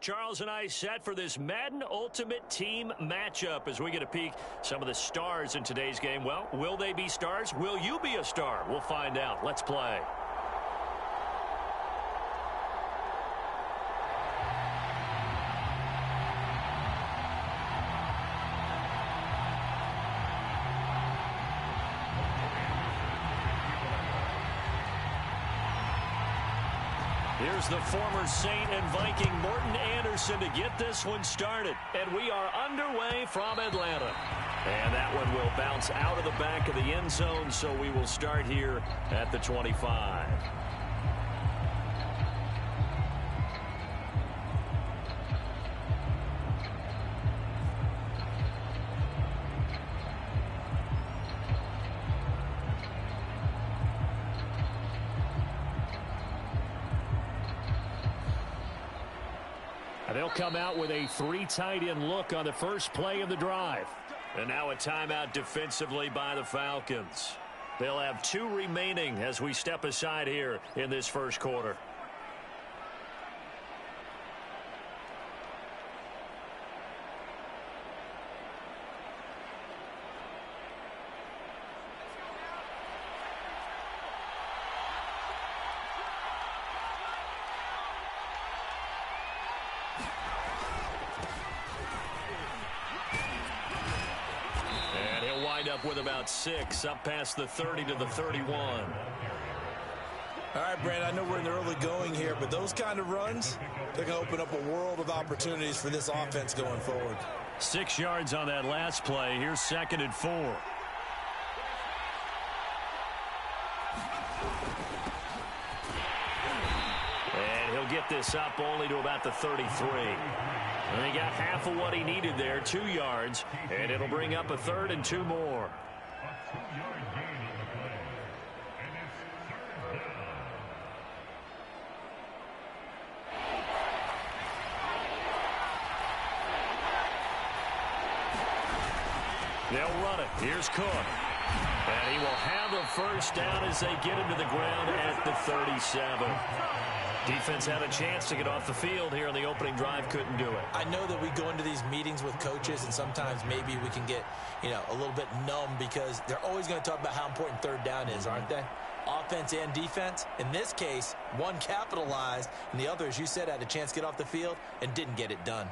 Charles and I set for this Madden Ultimate Team matchup as we get a peek some of the stars in today's game. Well, will they be stars? Will you be a star? We'll find out. Let's play. Here's the former Saint and Viking Morten Andersen to get this one started. And we are underway from Atlanta. And that one will bounce out of the back of the end zone, so we will start here at the 25. They'll come out with a 3 tight end look on the first play of the drive. And now a timeout defensively by the Falcons. They'll have 2 remaining as we step aside here in this first quarter. With about 6, up past the 30 to the 31. All right, Brandon, I know we're in the early going here, but those kind of runs, they're going to open up a world of opportunities for this offense going forward. 6 yards on that last play. Here's 2nd and 4. And he'll get this up only to about the 33. And he got half of what he needed there, 2 yards, and it'll bring up a 3rd and 2 more. They'll run it. Here's Cook. And he will have a first down as they get him to the ground at the 37. Defense had a chance to get off the field here on the opening drive, couldn't do it. I know that we go into these meetings with coaches, and sometimes maybe we can get, a little bit numb because they're always going to talk about how important 3rd down is, aren't they? Offense and defense. In this case, one capitalized, and the other, as you said, had a chance to get off the field and didn't get it done.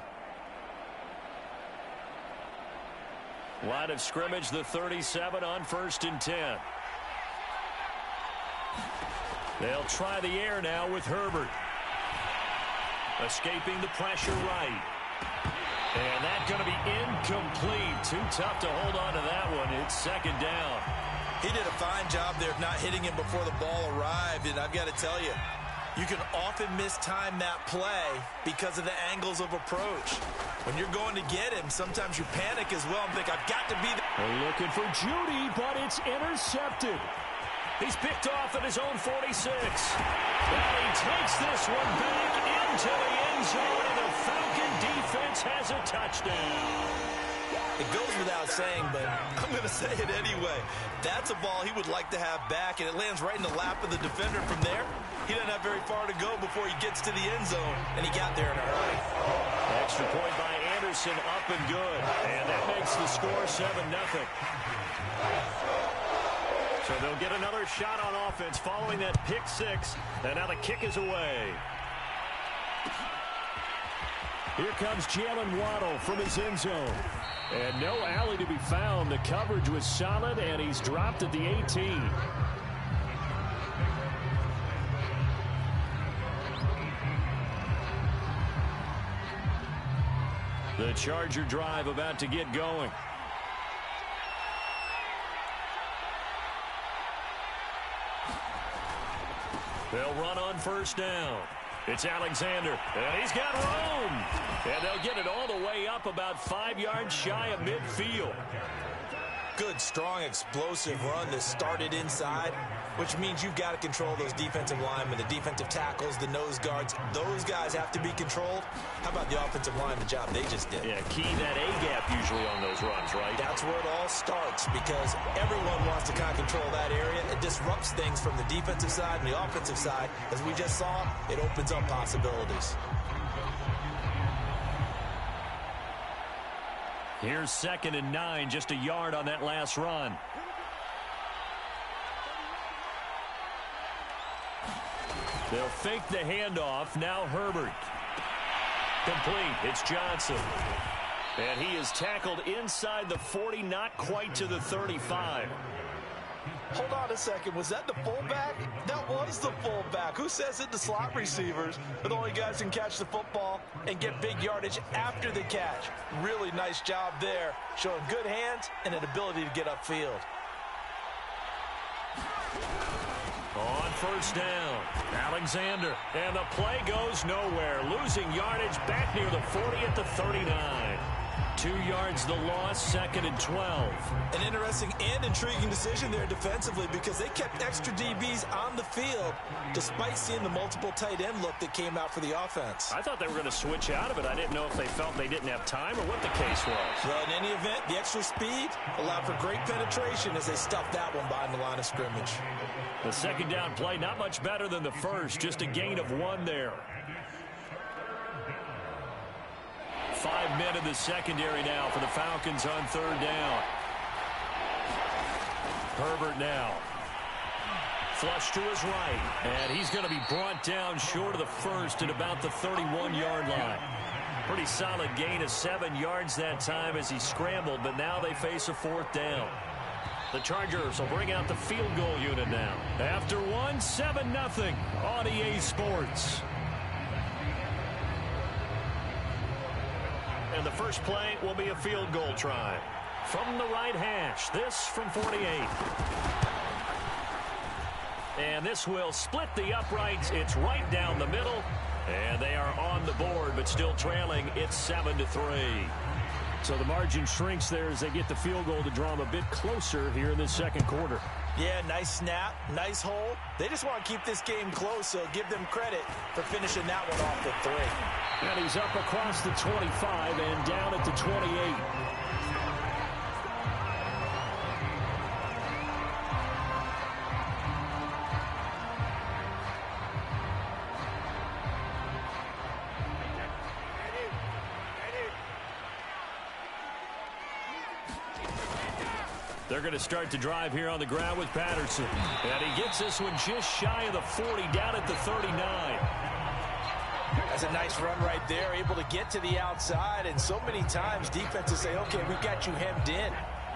Line of scrimmage, the 37 on 1st and 10. They'll try the air now with Herbert. Escaping the pressure right. And that's going to be incomplete. Too tough to hold on to that one. It's 2nd down. He did a fine job there of not hitting him before the ball arrived. And I've got to tell you, you can often mistime that play because of the angles of approach. When you're going to get him, sometimes you panic as well and think, I've got to be there. They're looking for Judy, but it's intercepted. He's picked off at his own 46. And he takes this one back into the end zone, and the Falcon defense has a touchdown. It goes without saying, but I'm going to say it anyway. That's a ball he would like to have back, and it lands right in the lap of the defender. From there, he doesn't have very far to go before he gets to the end zone, and he got there in a hurry. Extra point by Andersen, up and good. And that makes the score 7-0. So they'll get another shot on offense following that pick 6. And now the kick is away. Here comes Jalen Waddle from his end zone. And no alley to be found. The coverage was solid, and he's dropped at the 18. The Charger drive about to get going. They'll run on 1st down. It's Alexander, and he's got room. And they'll get it all the way up about 5 yards shy of midfield. Good, strong, explosive run that started inside, which means you've got to control those defensive linemen, the defensive tackles, the nose guards. Those guys have to be controlled. How about the offensive line, the job they just did? Yeah, key that A-gap usually on those runs, right? That's where it all starts because everyone wants to kind of control that area. It disrupts things from the defensive side and the offensive side. As we just saw, it opens up possibilities. Here's 2nd and 9, just a yard on that last run. They'll fake the handoff. Now Herbert. Complete. It's Johnson. And he is tackled inside the 40, not quite to the 35. Hold on a second. Was that the fullback? That was the fullback. Who says it? The slot receivers are the only guys who can catch the football and get big yardage after the catch. Really nice job there, showing good hands and an ability to get upfield. On first down, Alexander. And the play goes nowhere. Losing yardage back near the 40 at the 39. 2 yards the loss, 2nd and 12. An interesting and intriguing decision there defensively because they kept extra DBs on the field despite seeing the multiple tight end look that came out for the offense. I thought they were going to switch out of it. I didn't know if they felt they didn't have time or what the case was. Well, in any event, the extra speed allowed for great penetration as they stuffed that one behind the line of scrimmage. The 2nd down play, not much better than the first, just a gain of 1 there. 5 men in the secondary now for the Falcons on 3rd down. Herbert now. Flush to his right. And he's going to be brought down short of the first at about the 31-yard line. Pretty solid gain of 7 yards that time as he scrambled, but now they face a 4th down. The Chargers will bring out the field goal unit now. After 1, 7-0 on EA Sports. And the first play will be a field goal try. From the right hash, this from 48. And this will split the uprights. It's right down the middle. And they are on the board, but still trailing. It's 7-3. So the margin shrinks there as they get the field goal to draw them a bit closer here in this 2nd quarter. Yeah, nice snap, nice hold. They just want to keep this game close, so give them credit for finishing that one off at 3. And he's up across the 25 and down at the 28. They're going to start the drive here on the ground with Patterson. And he gets this one just shy of the 40, down at the 39. That's a nice run right there, able to get to the outside. And so many times defenses say, okay, we've got you hemmed in.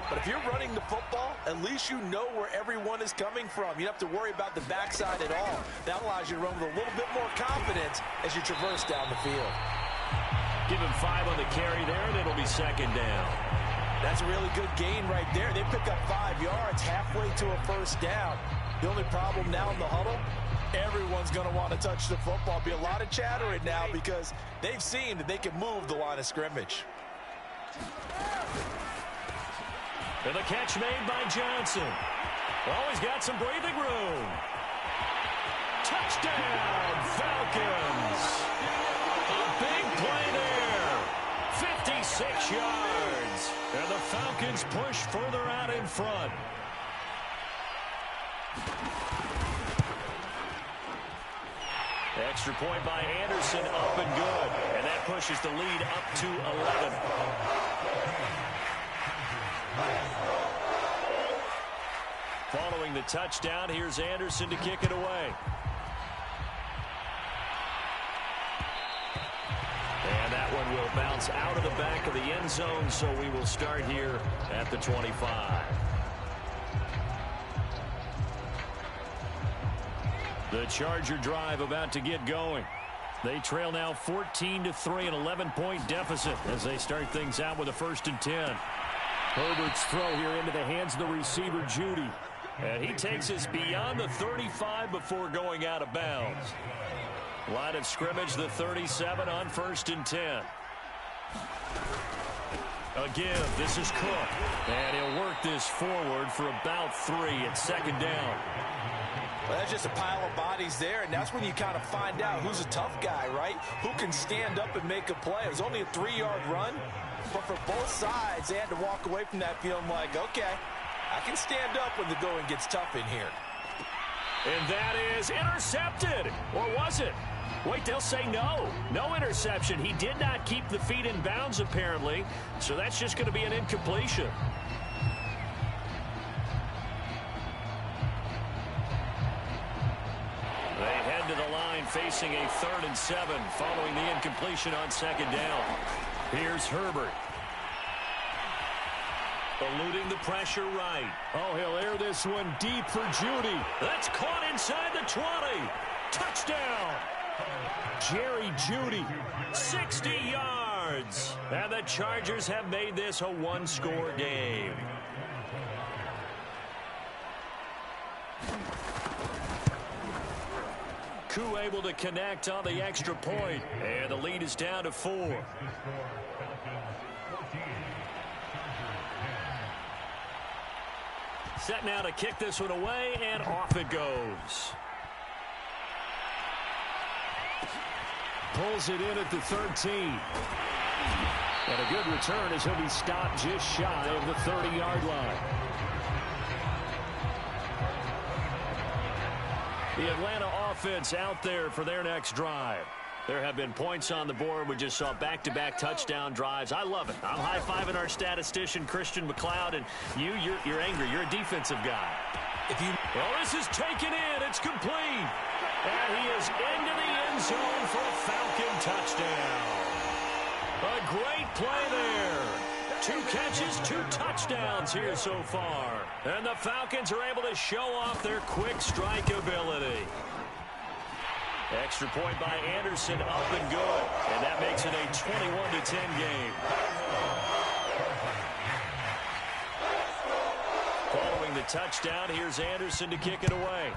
But if you're running the football, at least you know where everyone is coming from. You don't have to worry about the backside at all. That allows you to run with a little bit more confidence as you traverse down the field. Give him 5 on the carry there, and it'll be 2nd down. That's a really good gain right there. They pick up 5 yards halfway to a first down. The only problem now in the huddle, everyone's going to want to touch the football. Be a lot of chattering now because they've seen that they can move the line of scrimmage. And the catch made by Johnson. Oh, he's got some breathing room. Touchdown, Falcons. A big play there. 56 yards. And the Falcons push further out in front. Extra point by Anderson, up and good. And that pushes the lead up to 11. Following the touchdown, here's Anderson to kick it away. And that one will bounce out of the back of the end zone, so we will start here at the 25. The Charger drive about to get going. They trail now 14-3, an 11-point deficit as they start things out with a 1st and 10. Herbert's throw here into the hands of the receiver, Judy. And he takes us beyond the 35 before going out of bounds. Line of scrimmage, the 37 on 1st and 10. Again, this is Cook. And he'll work this forward for about 3 at 2nd down. Well, that's just a pile of bodies there, and that's when you kind of find out who's a tough guy, right? Who can stand up and make a play. It was only a 3-yard run, but for both sides, they had to walk away from that feeling like, okay, I can stand up when the going gets tough in here. And that is intercepted. Or was it? Wait, they'll say no. No interception. He did not keep the feet in bounds, apparently. So that's just going to be an incompletion. They head to the line facing a 3rd and 7 following the incompletion on 2nd down. Here's Herbert. Eluding the pressure right. Oh, he'll air this one deep for Jeudy. That's caught inside the 20. Touchdown. Jerry Jeudy, 60 yards. And the Chargers have made this a one-score game. Koo able to connect on the extra point. And the lead is down to 4. Set now to kick this one away, and off it goes. Pulls it in at the 13. And a good return as he'll be stopped just shy of the 30-yard line. The Atlanta offense out there for their next drive. There have been points on the board. We just saw back-to-back touchdown drives. I love it. I'm high-fiving our statistician, Christian McLeod, and you're angry. You're a defensive guy. Well, this is taken in. It's complete. And he is into the end zone for a Falcon touchdown. A great play there. 2 catches, 2 touchdowns here so far. And the Falcons are able to show off their quick strike ability. Extra point by Anderson, up and good. And that makes it a 21-10 game. Following the touchdown, here's Anderson to kick it away.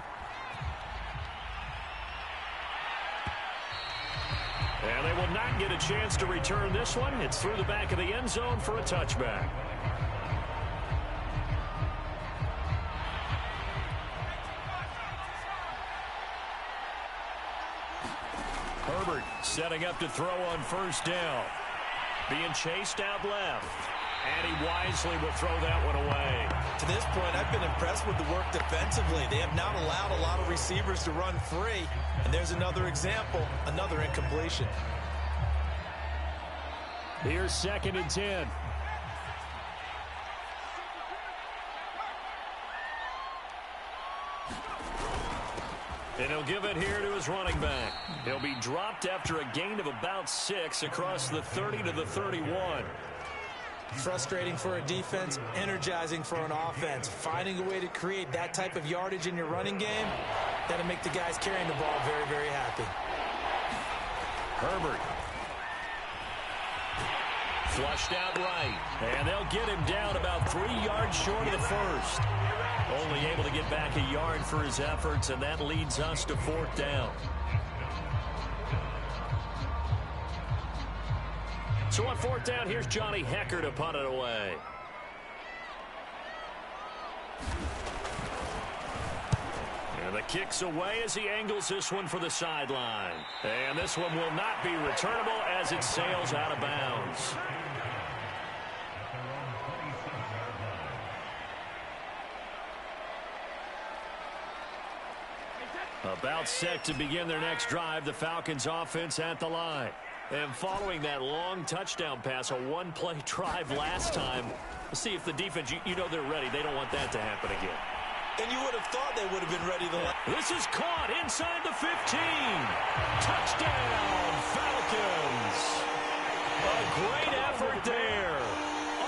And they will not get a chance to return this one. It's through the back of the end zone for a touchback. Herbert setting up to throw on 1st down. Being chased out left. And he wisely will throw that one away. To this point, I've been impressed with the work defensively. They have not allowed a lot of receivers to run free. And there's another example, another incompletion. Here's 2nd and 10. And he'll give it here to his running back. He'll be dropped after a gain of about 6 across the 30 to the 31. Frustrating for a defense, energizing for an offense. Finding a way to create that type of yardage in your running game, that'll make the guys carrying the ball very, very happy. Herbert. Flushed out right. And they'll get him down about 3 yards short of the first. Only able to get back a yard for his efforts, and that leads us to 4th down. So on 4th down, here's Johnny Hekker to punt it away. And the kick's away as he angles this one for the sideline. And this one will not be returnable as it sails out of bounds. About set to begin their next drive, the Falcons offense at the line. And following that long touchdown pass, a one-play drive last time, let's see if the defense, you know they're ready. They don't want that to happen again. And you would have thought they would have been ready to... This is caught inside the 15. Touchdown, Falcons. A great effort there.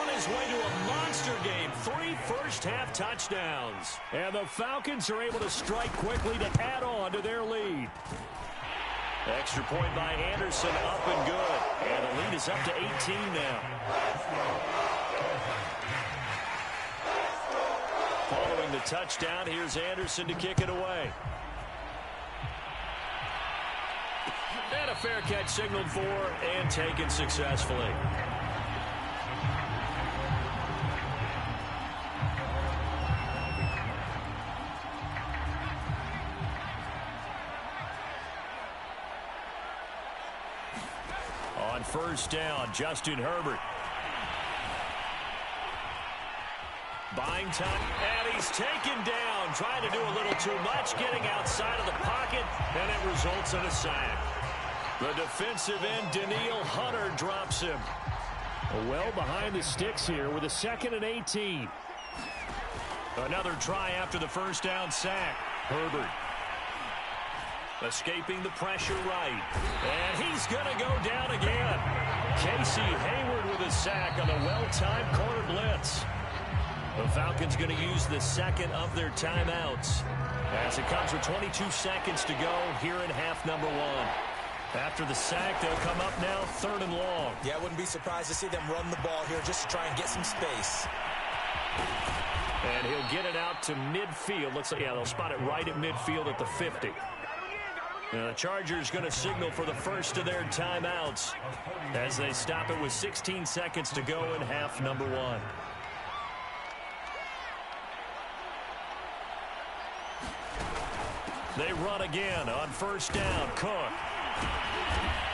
On his way to a monster game, 3 first-half touchdowns. And the Falcons are able to strike quickly to add on to their lead. Extra point by Anderson, up and good. And the lead is up to 18 now. Following the touchdown, here's Anderson to kick it away. And a fair catch signaled for and taken successfully. On 1st down, Justin Herbert. Buying time, and he's taken down, trying to do a little too much, getting outside of the pocket, and it results in a sack. The defensive end, Danielle Hunter, drops him. Well behind the sticks here with a 2nd and 18. Another try after the first down sack. Herbert escaping the pressure right. And he's going to go down again. Casey Hayward with a sack on the well-timed corner blitz. The Falcons going to use the second of their timeouts as it comes with 22 seconds to go here in half number 1. After the sack, they'll come up now 3rd and long. Yeah, I wouldn't be surprised to see them run the ball here just to try and get some space. And he'll get it out to midfield. Looks like, yeah, they'll spot it right at midfield at the 50. Now the Chargers going to signal for the first of their timeouts as they stop it with 16 seconds to go in half number 1. They run again on first down. Cook.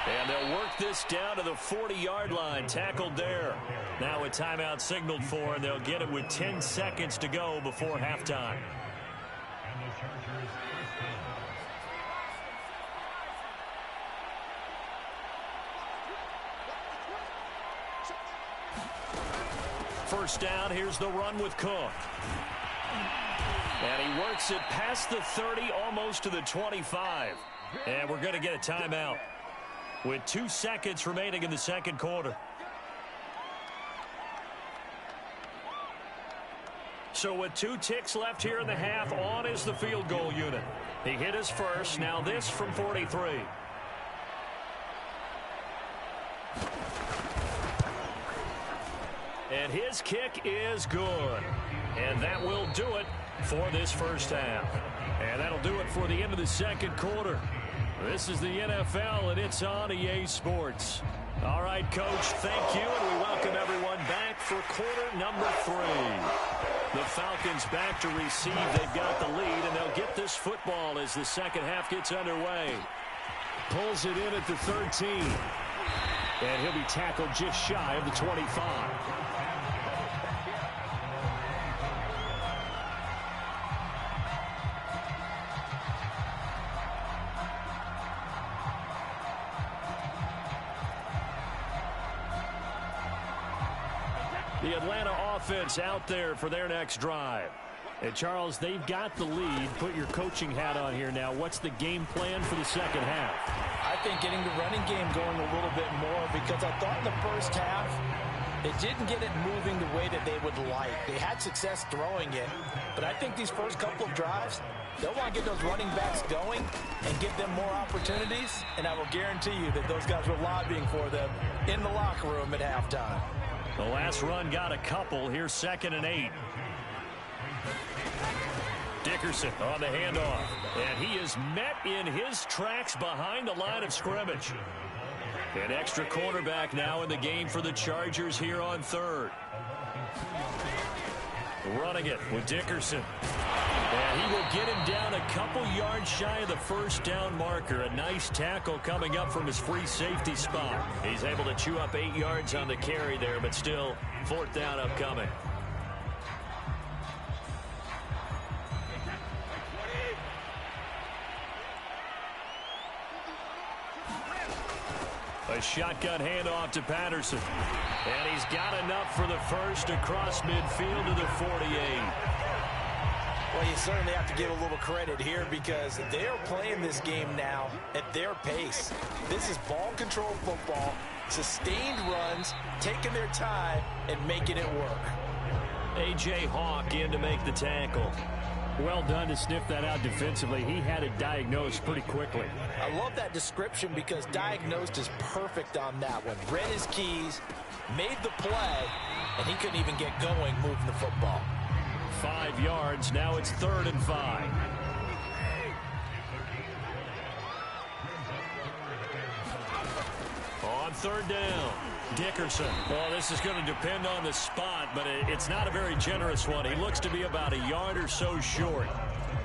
And they'll work this down to the 40-yard line. Tackled there. Now a timeout signaled for, and they'll get it with 10 seconds to go before halftime. First down, here's the run with Cook. And he works it past the 30, almost to the 25. And we're going to get a timeout with 2 seconds remaining in the second quarter. So with 2 ticks left here in the half, on is the field goal unit. He hit his first, now this from 43. And his kick is good. And that will do it for this first half. And that'll do it for the end of the second quarter. This is the NFL, and it's on EA Sports. All right, Coach, thank you, and we welcome everyone back for quarter number 3. The Falcons back to receive. They've got the lead, and they'll get this football as the second half gets underway. Pulls it in at the 13. And he'll be tackled just shy of the 25. The Atlanta offense out there for their next drive. And Charles, they've got the lead. Put your coaching hat on here now. What's the game plan for the second half? I think getting the running game going a little bit more, because I thought in the first half it didn't get it moving the way that they would like. They had success throwing it, but I think these first couple of drives, they'll want to get those running backs going and give them more opportunities, and I will guarantee you that those guys were lobbying for them in the locker room at halftime. The last run got a couple. Here's 2nd and 8. Dickerson on the handoff. And he is met in his tracks behind the line of scrimmage. An extra cornerback now in the game for the Chargers here on 3rd. Running it with Dickerson. And he will get him down a couple yards shy of the first down marker. A nice tackle coming up from his free safety spot. He's able to chew up 8 yards on the carry there, but still 4th down upcoming. A shotgun handoff to Patterson. And he's got enough for the first across midfield to the 48. Well, you certainly have to give a little credit here because they are playing this game now at their pace. This is ball control football, sustained runs, taking their time, and making it work. A.J. Hawk in to make the tackle. Well done to sniff that out defensively. He had it diagnosed pretty quickly. I love that description because diagnosed is perfect on that one. Read his keys, made the play, and he couldn't even get going moving the football. 5 yards. Now it's 3rd and 5. On 3rd down, Dickerson. Well, this is going to depend on the spot, but it's not a very generous one. He looks to be about a yard or so short.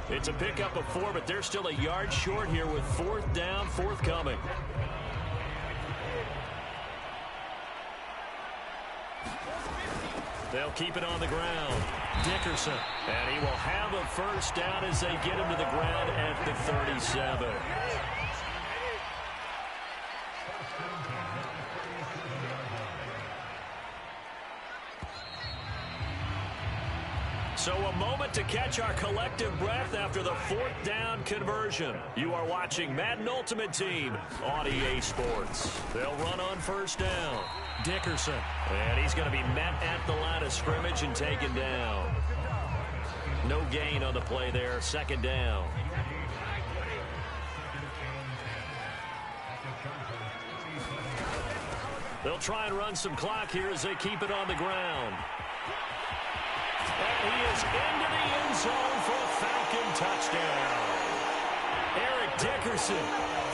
It's a pickup of 4, but they're still a yard short here with 4th down, forthcoming. They'll keep it on the ground. Dickerson. And he will have a first down as they get him to the ground at the 37. So a moment to catch our collective breath after the fourth down conversion. You are watching Madden Ultimate Team on EA Sports. They'll run on first down. Dickerson. And he's going to be met at the line of scrimmage and taken down. No gain on the play there. Second down. They'll try and run some clock here as they keep it on the ground. And he is into the end zone for a Falcon touchdown. Eric Dickerson,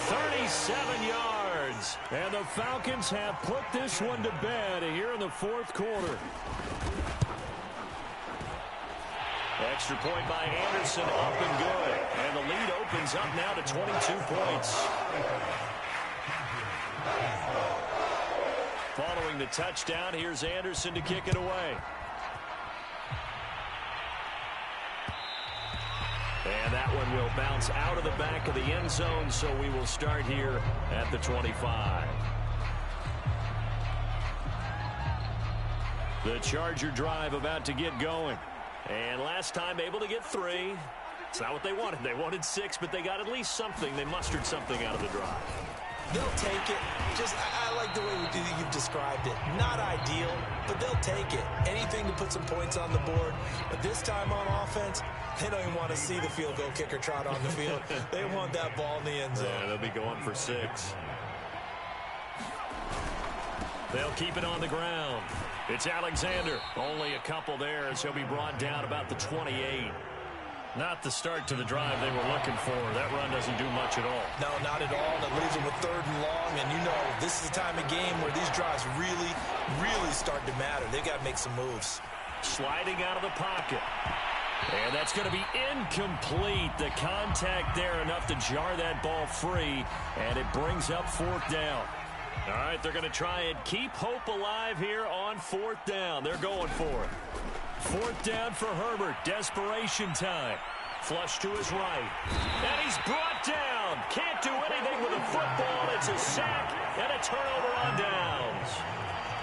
37 yards. And the Falcons have put this one to bed here in the fourth quarter. Extra point by Anderson, up and good. And the lead opens up now to 22 points. Following the touchdown, here's Anderson to kick it away. And that one will bounce out of the back of the end zone, so we will start here at the 25. The Charger drive about to get going. And last time able to get 3. It's not what they wanted. They wanted 6, but they got at least something. They mustered something out of the drive. They'll take it. I like the way you've described it. Not ideal, but they'll take it. Anything to put some points on the board. But this time on offense, they don't even want to see the field goal kicker trot on the field. They want that ball in the end zone. Yeah, they'll be going for 6. They'll keep it on the ground. It's Alexander. Only a couple there as he'll be brought down about the 28. Not the start to the drive they were looking for. That run doesn't do much at all. No, not at all. And it leaves them with 3rd and long. And you know, this is the time of game where these drives really, really start to matter. They've got to make some moves. Sliding out of the pocket. And that's going to be incomplete. The contact there enough to jar that ball free. And it brings up 4th down. All right, they're going to try and keep hope alive here on 4th down. They're going for it. 4th down for Herbert. Desperation time. Flush to his right. And he's brought down. Can't do anything with a football. It's a sack and a turnover on downs.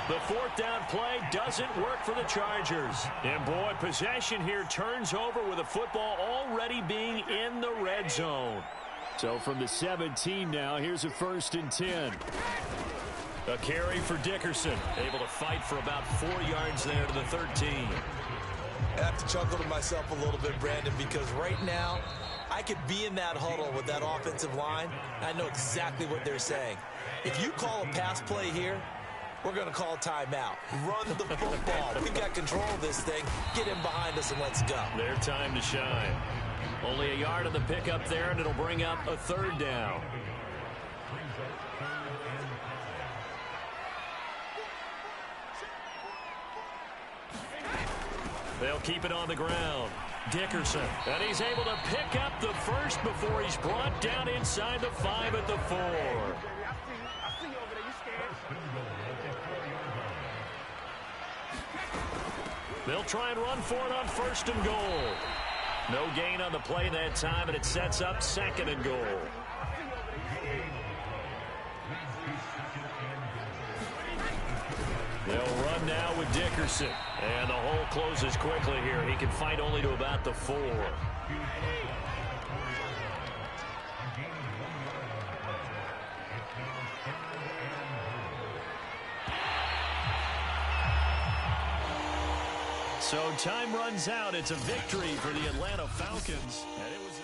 The 4th down play doesn't work for the Chargers. And boy, possession here turns over with the football already being in the red zone. So from the 17 now, here's a 1st and 10. A carry for Dickerson. Able to fight for about 4 yards there to the 13. I have to chuckle to myself a little bit, Brandon, because right now I could be in that huddle with that offensive line. I know exactly what they're saying. If you call a pass play here, we're going to call a timeout. Run the football. We've got control of this thing. Get him behind us and let's go. Their time to shine. Only a yard on the pickup there, and it'll bring up a 3rd down. They'll keep it on the ground. Dickerson. And he's able to pick up the first before he's brought down inside the 5 at the 4. They'll try and run for it on 1st and goal. No gain on the play that time, and it sets up 2nd and goal. They'll run now with Dickerson. And the hole closes quickly here. He can fight only to about the 4. So time runs out. It's a victory for the Atlanta Falcons. And it was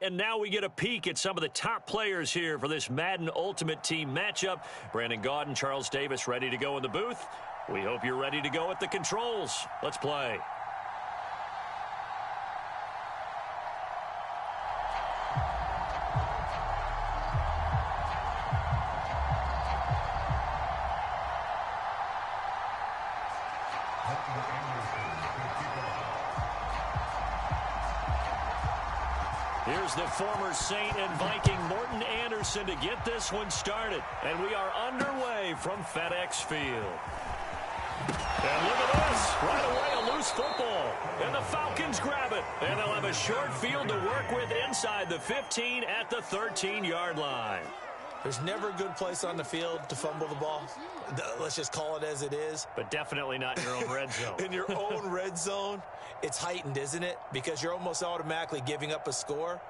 And now we get a peek at some of the top players here for this Madden Ultimate Team matchup. Brandon Gaudin, Charles Davis ready to go in the booth. We hope you're ready to go at the controls. Let's play. Here's the former Saint and Viking Morten Andersen to get this one started. And we are underway from FedEx Field. And look at this. Right away, a loose football. And the Falcons grab it. And they'll have a short field to work with inside the 15 at the 13-yard line. There's never a good place on the field to fumble the ball. Let's just call it as it is. But definitely not in your own red zone. In your own red zone, it's heightened, isn't it? Because you're almost automatically giving up a score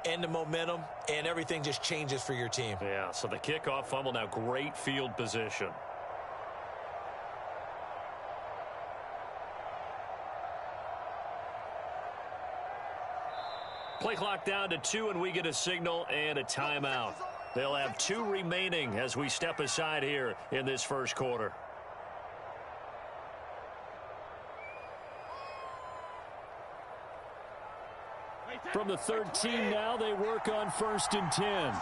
and the momentum, and everything just changes for your team. Yeah, so the kickoff fumble, now great field position. Play clock down to 2, and we get a signal and a timeout. They'll have 2 remaining as we step aside here in this first quarter. From the 13 now, they work on 1st and 10.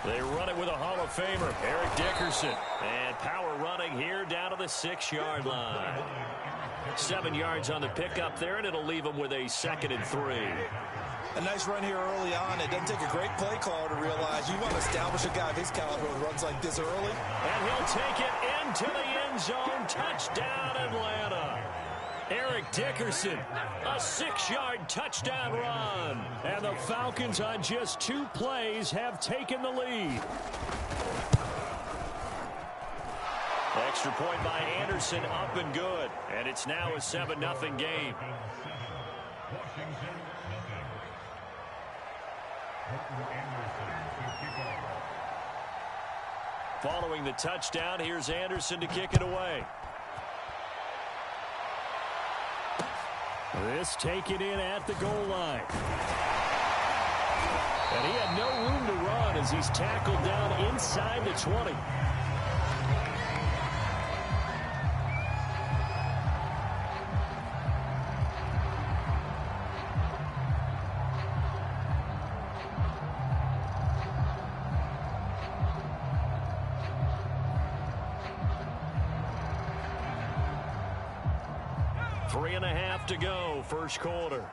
They run it with a Hall of Famer, Eric Dickerson. And power running here down to the 6-yard line. 7 yards on the pickup there, and it'll leave them with a 2nd and 3. A nice run here early on. It doesn't take a great play caller to realize you want to establish a guy of his caliber who runs like this early. And he'll take it into the end zone. Touchdown, Atlanta. Eric Dickerson, a 6-yard touchdown run. And the Falcons on just 2 plays have taken the lead. Extra point by Anderson, up and good. And it's now a 7-0 game. Following the touchdown, here's Anderson to kick it away. This taken in at the goal line. And he had no room to run as he's tackled down inside the 20. To go, first quarter.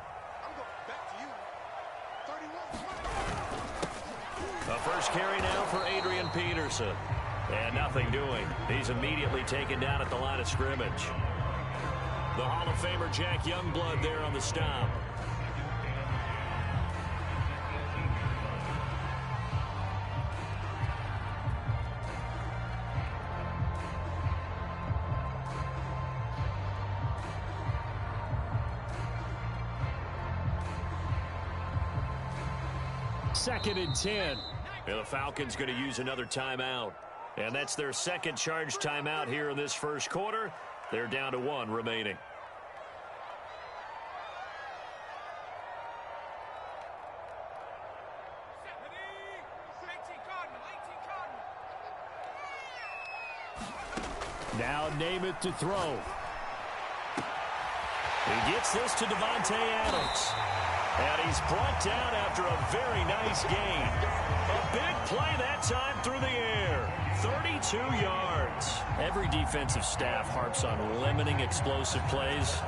A first carry now for Adrian Peterson. And nothing doing. He's immediately taken down at the line of scrimmage. The Hall of Famer Jack Youngblood there on the stop. Second and 10. And the Falcons going to use another timeout. And that's their second charge timeout here in this first quarter. They're down to 1 remaining. Now Namath to throw. He gets this to Devontae Adams. And he's brought down after a very nice gain. A big play that time through the air. 32 yards. Every defensive staff harps on limiting explosive plays.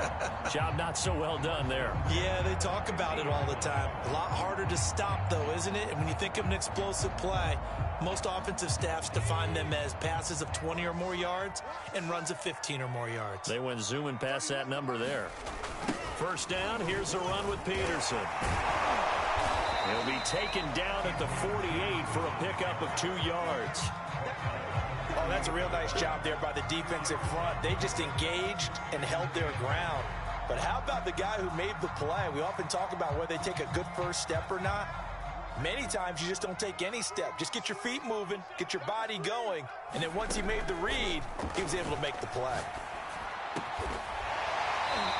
Job not so well done there. Yeah, they talk about it all the time. A lot harder to stop, though, isn't it? And when you think of an explosive play, most offensive staffs define them as passes of 20 or more yards and runs of 15 or more yards. They went zooming past that number there. First down, here's a run with Peterson. He'll be taken down at the 48 for a pickup of 2 yards. Oh, that's a real nice job there by the defensive front. They just engaged and held their ground. But how about the guy who made the play? We often talk about whether they take a good first step or not. Many times you just don't take any step. Just get your feet moving, get your body going, and then once he made the read, he was able to make the play.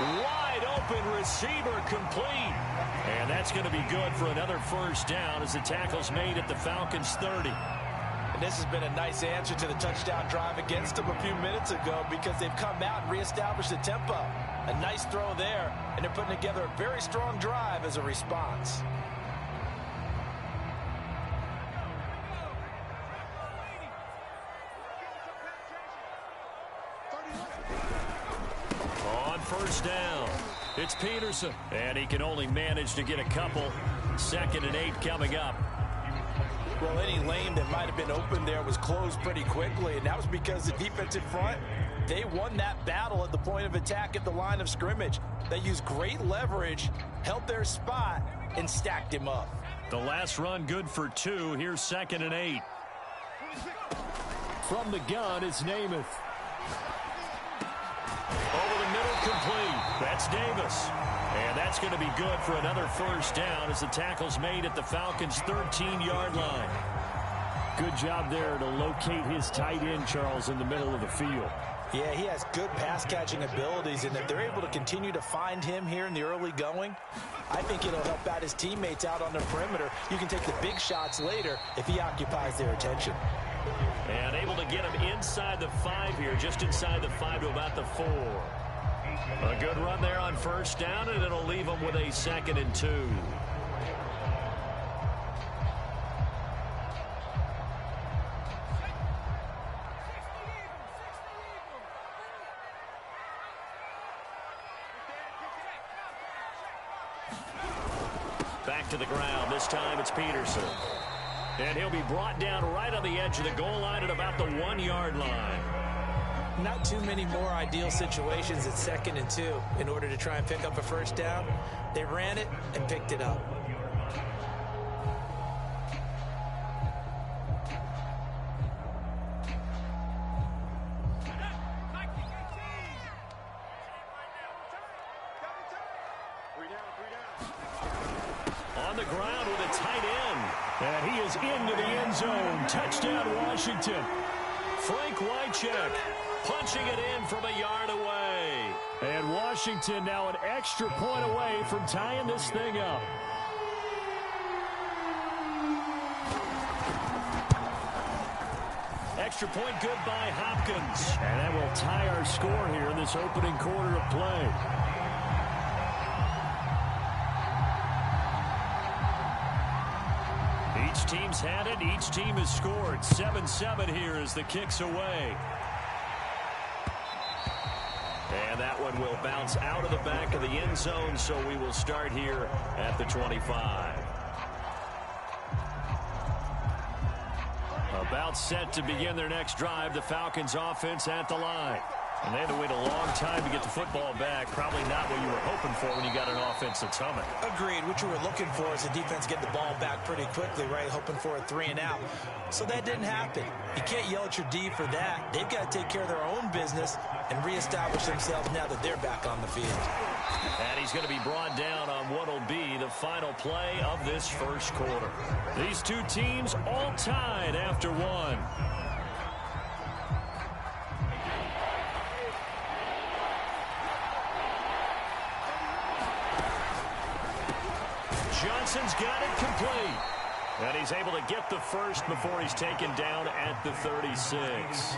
Wide open receiver complete. And that's going to be good for another first down as the tackle's made at the Falcons 30. And this has been a nice answer to the touchdown drive against them a few minutes ago because they've come out and reestablished the tempo. A nice throw there, and they're putting together a very strong drive as a response. On first down, it's Peterson. And he can only manage to get a couple. 2nd and 8 coming up. Well, any lane that might have been open there was closed pretty quickly, and that was because the defensive front, they won that battle at the point of attack at the line of scrimmage. They used great leverage, held their spot, and stacked him up. The last run good for 2. Here's 2nd and 8. From the gun, it's Namath. Over the middle, complete. That's Davis. And that's going to be good for another first down as the tackle's made at the Falcons' 13-yard line. Good job there to locate his tight end, Charles, in the middle of the field. Yeah, he has good pass-catching abilities, and if they're able to continue to find him here in the early going, I think it'll help out his teammates out on the perimeter. You can take the big shots later if he occupies their attention. And able to get him inside the 5 here, just inside the 5 to about the 4. A good run there on first down, and it'll leave him with a 2nd and 2. Back to the ground. This time it's Peterson. And he'll be brought down right on the edge of the goal line at about the 1-yard line. Not too many more ideal situations at 2nd and 2 in order to try and pick up a first down. They ran it and picked it up. On the ground with a tight end. And he is into the end zone. Touchdown, Washington. Frank Wycheck punching it in from a yard away. And Washington now an extra point away from tying this thing up. Extra point good by Hopkins. And that will tie our score here in this opening quarter of play. Each team's had it. Each team has scored. 7-7 here as the kick's away. And that one will bounce out of the back of the end zone, so we will start here at the 25. About set to begin their next drive. The Falcons offense at the line. And they had to wait a long time to get the football back. Probably not what you were hoping for when you got an offense that's humming. Agreed. What you were looking for is the defense get the ball back pretty quickly, right? Hoping for a 3-and-out. So that didn't happen. You can't yell at your D for that. They've got to take care of their own business and reestablish themselves now that they're back on the field. And he's going to be brought down on what will be the final play of this first quarter. These two teams all tied after one. Johnson's got it complete. And he's able to get the first before he's taken down at the 36.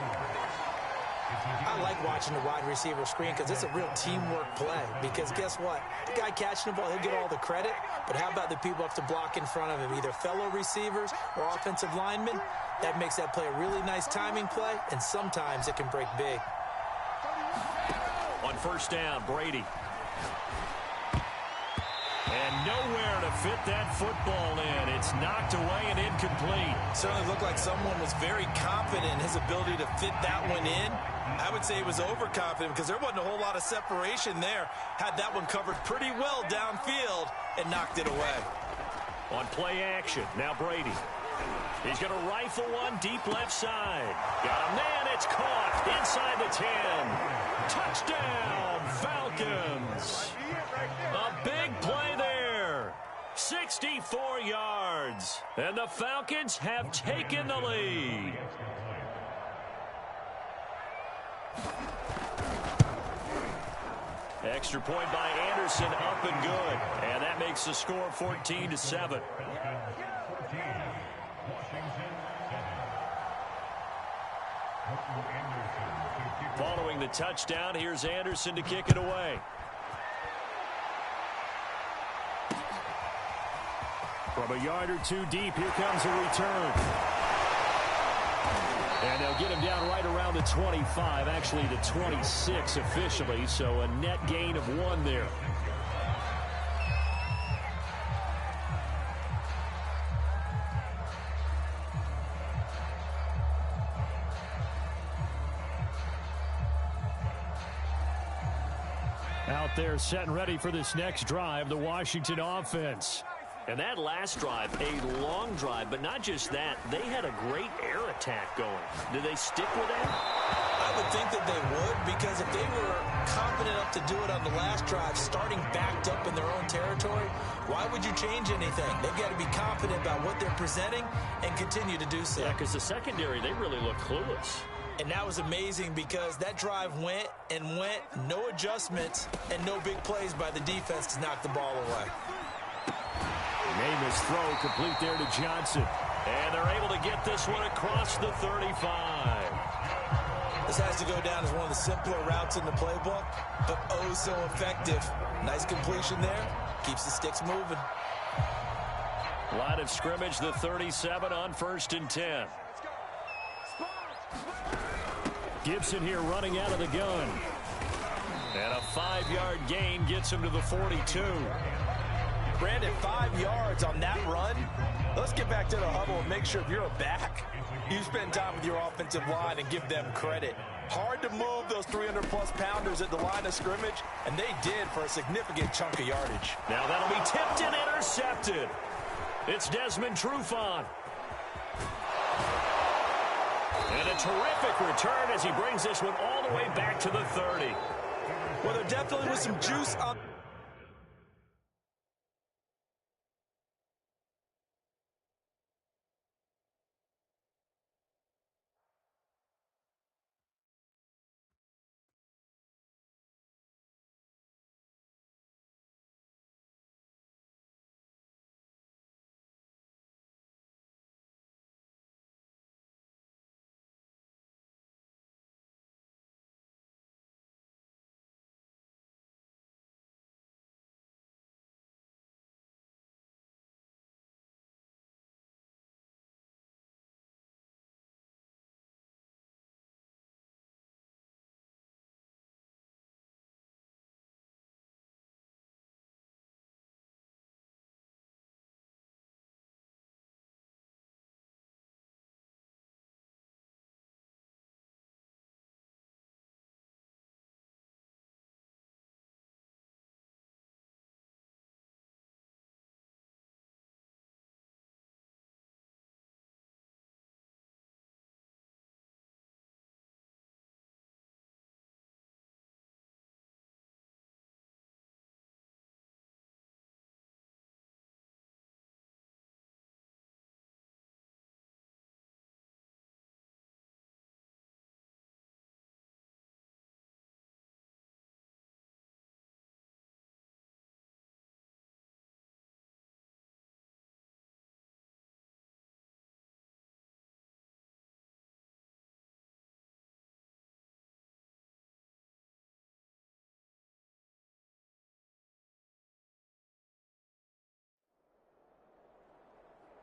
I like watching the wide receiver screen because it's a real teamwork play. Because guess what? The guy catching the ball, he'll get all the credit. But how about the people have to block in front of him, either fellow receivers or offensive linemen? That makes that play a really nice timing play, and sometimes it can break big. On first down, Brady. And nowhere to fit that football in. It's knocked away and incomplete. Certainly looked like someone was very confident in his ability to fit that one in. I would say he was overconfident because there wasn't a whole lot of separation there. Had that one covered pretty well downfield and knocked it away. On play action, now Brady. He's going to rifle one deep left side. Got a man, it's caught inside the 10. Touchdown, Falcons. A big play there. 64 yards. And the Falcons have taken the lead. Extra point by Anderson, up and good. And that makes the score 14-7. Following the touchdown, here's Anderson to kick it away. From a yard or two deep, here comes a return. And they'll get him down right around the 25, actually the 26 officially, so a net gain of 1 there. Out there set and ready for this next drive, the Washington offense. And that last drive, a long drive, but not just that. They had a great air attack going. Did they stick with that? I would think that they would, because if they were confident enough to do it on the last drive, starting backed up in their own territory, why would you change anything? They've got to be confident about what they're presenting and continue to do so. Yeah, because the secondary, they really look clueless. And that was amazing because that drive went and went, no adjustments, and no big plays by the defense to knock the ball away. Namath's throw complete there to Johnson. And they're able to get this one across the 35. This has to go down as one of the simpler routes in the playbook, but oh so effective. Nice completion there. Keeps the sticks moving. Line of scrimmage, the 37 on 1st and 10. Gibson here running out of the gun. And a 5-yard gain gets him to the 42. Brandon, 5 yards on that run. Let's get back to the huddle and make sure if you're a back, you spend time with your offensive line and give them credit. Hard to move those 300-plus pounders at the line of scrimmage, and they did for a significant chunk of yardage. Now that'll be tipped and intercepted. It's Desmond Trufant. And a terrific return as he brings this one all the way back to the 30. Well, there definitely was some juice on.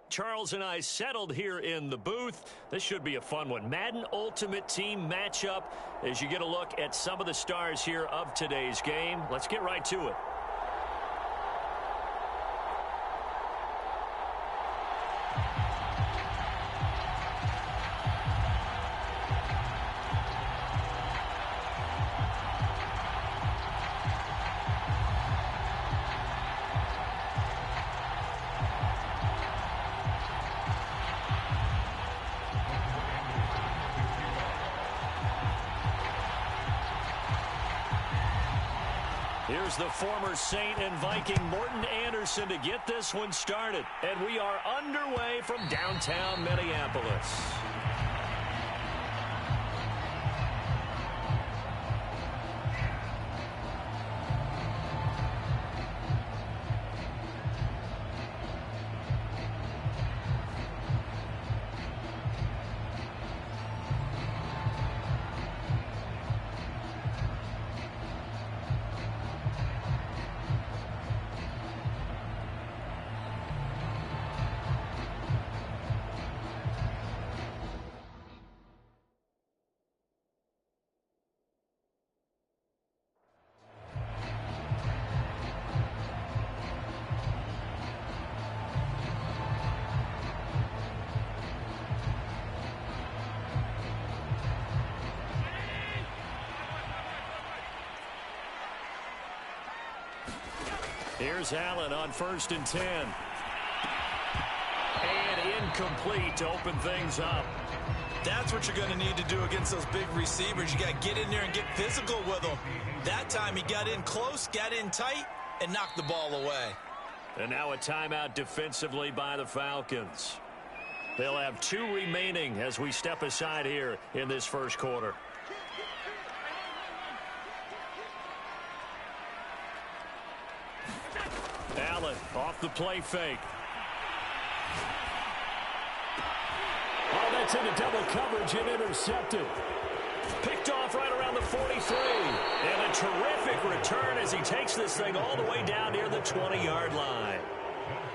Charles and I settled here in the booth. This should be a fun one. Madden Ultimate Team matchup as you get a look at some of the stars here of today's game. Let's get right to it. Here's the former Saint and Viking Morten Andersen to get this one started. And we are underway from downtown Minneapolis. Here's Allen on 1st and 10. And incomplete to open things up. That's what you're going to need to do against those big receivers. You got to get in there and get physical with them. That time he got in close, got in tight, and knocked the ball away. And now a timeout defensively by the Falcons. They'll have 2 remaining as we step aside here in this first quarter. Allen off the play fake. Oh, that's into double coverage and intercepted. Picked off right around the 43. And a terrific return as he takes this thing all the way down near the 20-yard line.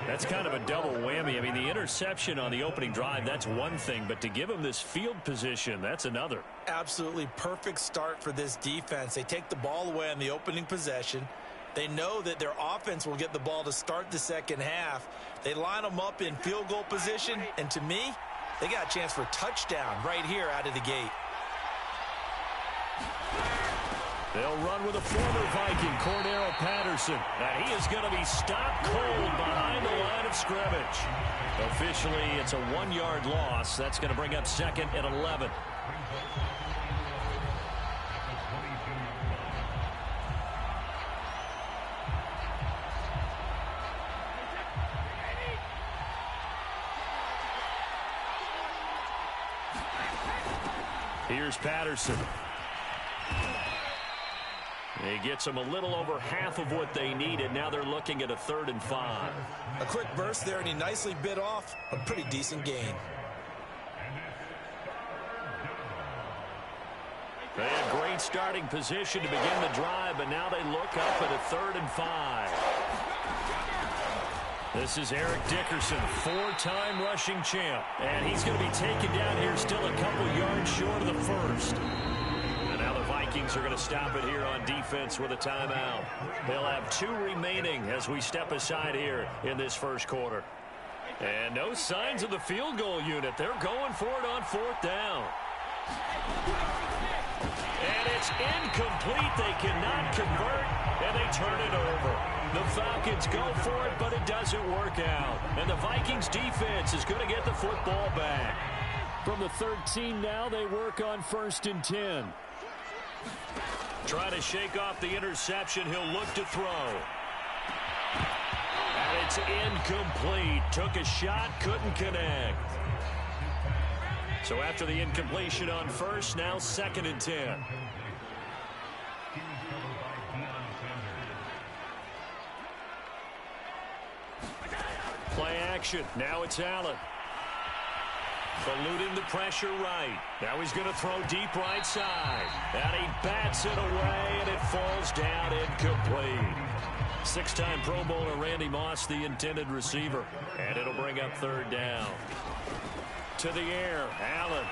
That's kind of a double whammy. I mean, the interception on the opening drive, that's one thing. But to give him this field position, that's another. Absolutely perfect start for this defense. They take the ball away on the opening possession. They know that their offense will get the ball to start the second half. They line them up in field goal position, and to me, they got a chance for a touchdown right here out of the gate. They'll run with a former Viking, Cordero Patterson. And he is going to be stopped cold behind the line of scrimmage. Officially, it's a 1-yard loss. That's going to bring up 2nd and 11. Here's Patterson. He gets them a little over half of what they needed. Now they're looking at a 3rd and 5. A quick burst there, and he nicely bit off a pretty decent gain. They had great starting position to begin the drive, but now they look up at a 3rd and 5. This is Eric Dickerson, 4-time rushing champ. And he's going to be taken down here still a couple yards short of the first. And now the Vikings are going to stop it here on defense with a timeout. They'll have 2 remaining as we step aside here in this first quarter. And no signs of the field goal unit. They're going for it on 4th down. And it's incomplete. They cannot convert, and they turn it over. The Falcons go for it, but it doesn't work out. And the Vikings defense is going to get the football back. From the 13 now, they work on 1st and 10. Trying to shake off the interception. He'll look to throw. And it's incomplete. Took a shot, couldn't connect. So after the incompletion on 1st, now 2nd and 10. Play action. Now it's Allen. Eluding the pressure right. Now he's going to throw deep right side. And he bats it away, and it falls down incomplete. 6-time Pro Bowler Randy Moss, the intended receiver. And it'll bring up 3rd down. To the air, Allen.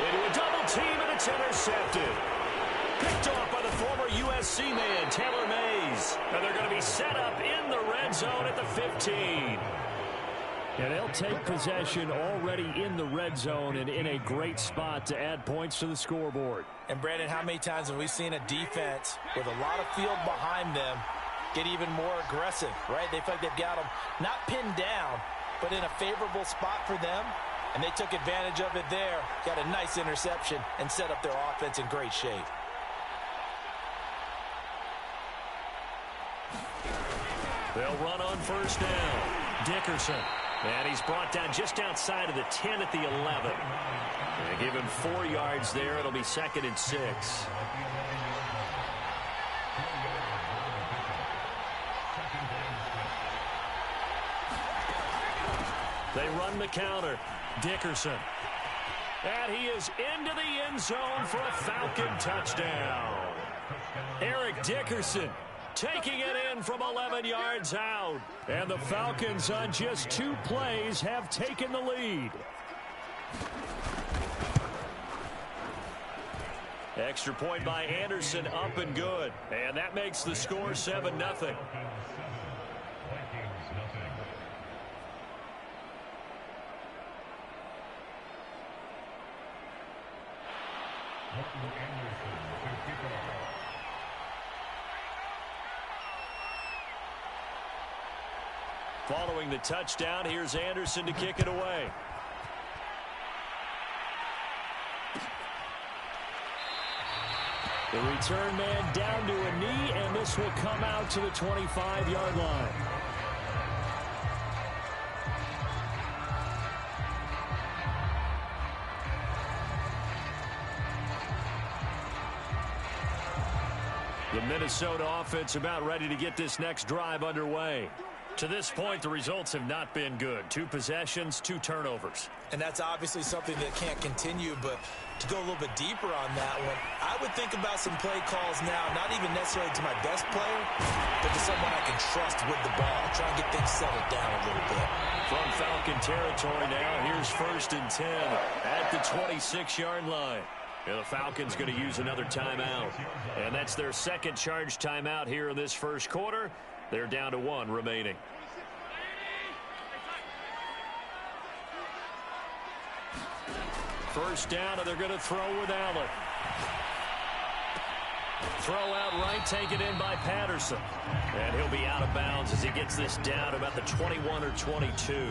Into a double team, and it's intercepted. Picked off by the former USC man, Taylor Mays. And they're going to be set up in the red zone at the 15. And they'll take possession already in the red zone and in a great spot to add points to the scoreboard. And, Brandon, how many times have we seen a defense with a lot of field behind them get even more aggressive, right? They feel like they've got them not pinned down, but in a favorable spot for them, and they took advantage of it there, got a nice interception, and set up their offense in great shape. They'll run on first down. Dickerson. And he's brought down just outside of the 10 at the 11. They give him 4 yards there. It'll be 2nd and 6. They run the counter. Dickerson. And he is into the end zone for a Falcon touchdown. Eric Dickerson taking it in from 11 yards out. And the Falcons on just 2 plays have taken the lead. Extra point by Anderson, up and good. And that makes the score 7-0. Following the touchdown, here's Anderson to kick it away. The return man down to a knee, and this will come out to the 25-yard line. The Minnesota offense about ready to get this next drive underway. To this point, the results have not been good. 2 possessions, 2 turnovers. And that's obviously something that can't continue, but to go a little bit deeper on that one, I would think about some play calls now, not even necessarily to my best player, but to someone I can trust with the ball. Try and get things settled down a little bit. From Falcon territory now, here's 1st and 10 at the 26-yard line. And the Falcons going to use another timeout. And that's their 2nd charge timeout here in this first quarter. They're down to 1 remaining. First down, and they're going to throw with Allen. Throw out right, taken in by Patterson. And he'll be out of bounds as he gets this down about the 21 or 22.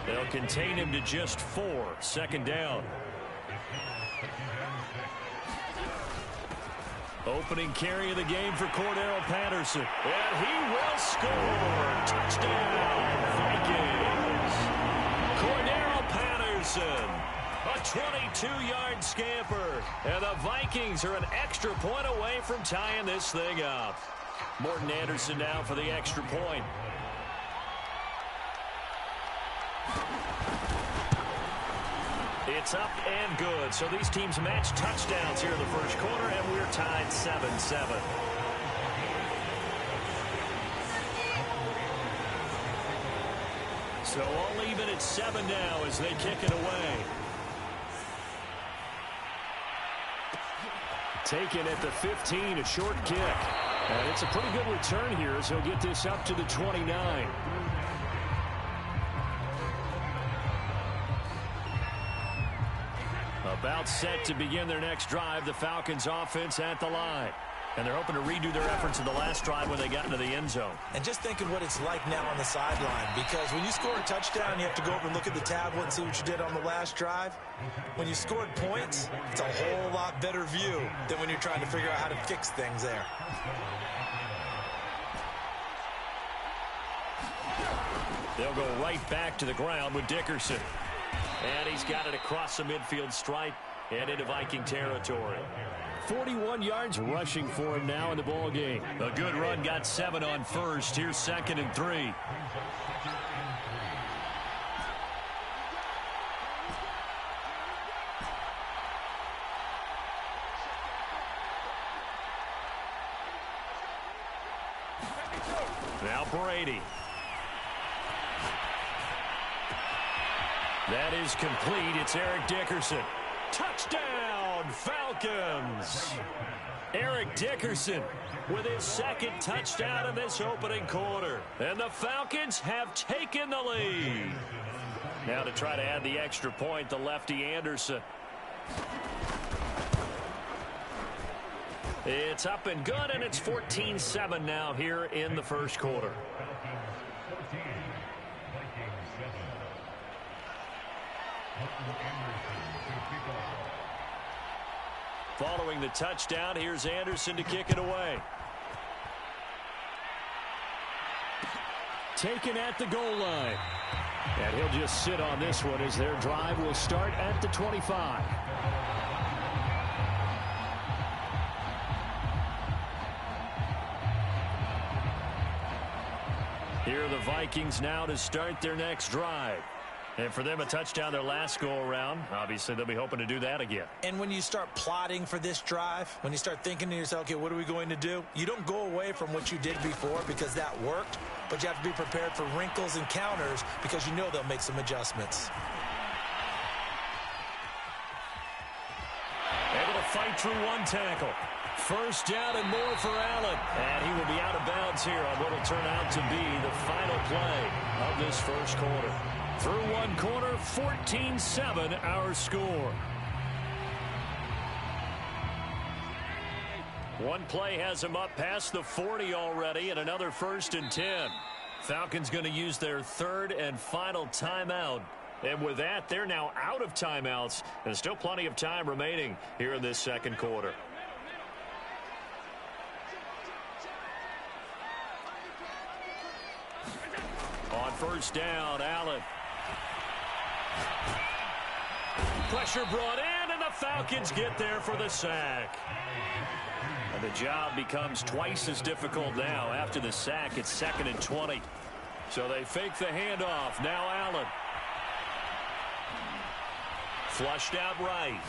They'll contain him to just 4. 2nd down. Opening carry of the game for Cordero Patterson. And he will score. Touchdown, Vikings. Cordero Patterson. A 22-yard scamper. And the Vikings are an extra point away from tying this thing up. Morten Andersen now for the extra point. It's up and good. So these teams match touchdowns here in the first quarter, and we're tied 7-7. So all even at 7 now as they kick it away. Taken at the 15, a short kick. And it's a pretty good return here as he'll get this up to the 29. About set to begin their next drive, the Falcons offense at the line. And they're hoping to redo their efforts in the last drive when they got into the end zone. And just think of what it's like now on the sideline, because when you score a touchdown, you have to go over and look at the tablet and see what you did on the last drive. When you scored points, it's a whole lot better view than when you're trying to figure out how to fix things there. They'll go right back to the ground with Dickerson. And he's got it across the midfield stripe and into Viking territory. 41 yards rushing for him now in the ball game. A good run, got 7 on first. Here's 2nd and 3. Now Brady. That is complete. It's Eric Dickerson. Touchdown, Falcons! Eric Dickerson with his 2nd touchdown in this opening quarter. And the Falcons have taken the lead. Now to try to add the extra point, the lefty Anderson. It's up and good, and it's 14-7 now here in the first quarter. Following the touchdown, here's Anderson to kick it away. taken at the goal line. And he'll just sit on this one as their drive will start at the 25. Here are the Vikings now to start their next drive. And for them, a touchdown their last go-around. Obviously, they'll be hoping to do that again. And when you start plotting for this drive, when you start thinking to yourself, okay, what are we going to do? You don't go away from what you did before because that worked, but you have to be prepared for wrinkles and counters because you know they'll make some adjustments. Able to fight through one tackle. First down and more for Allen. And he will be out of bounds here on what will turn out to be the final play of this first quarter. Through one quarter, 14-7 our score. One play has him up past the 40 already, and another 1st and 10. Falcons going to use their third and final timeout. And with that, they're now out of timeouts. There's still plenty of time remaining here in this second quarter. On first down, Allen. Pressure brought in, and the Falcons get there for the sack. And the job becomes twice as difficult now. After the sack, it's 2nd and 20. So they fake the handoff. Now Allen. Flushed out right.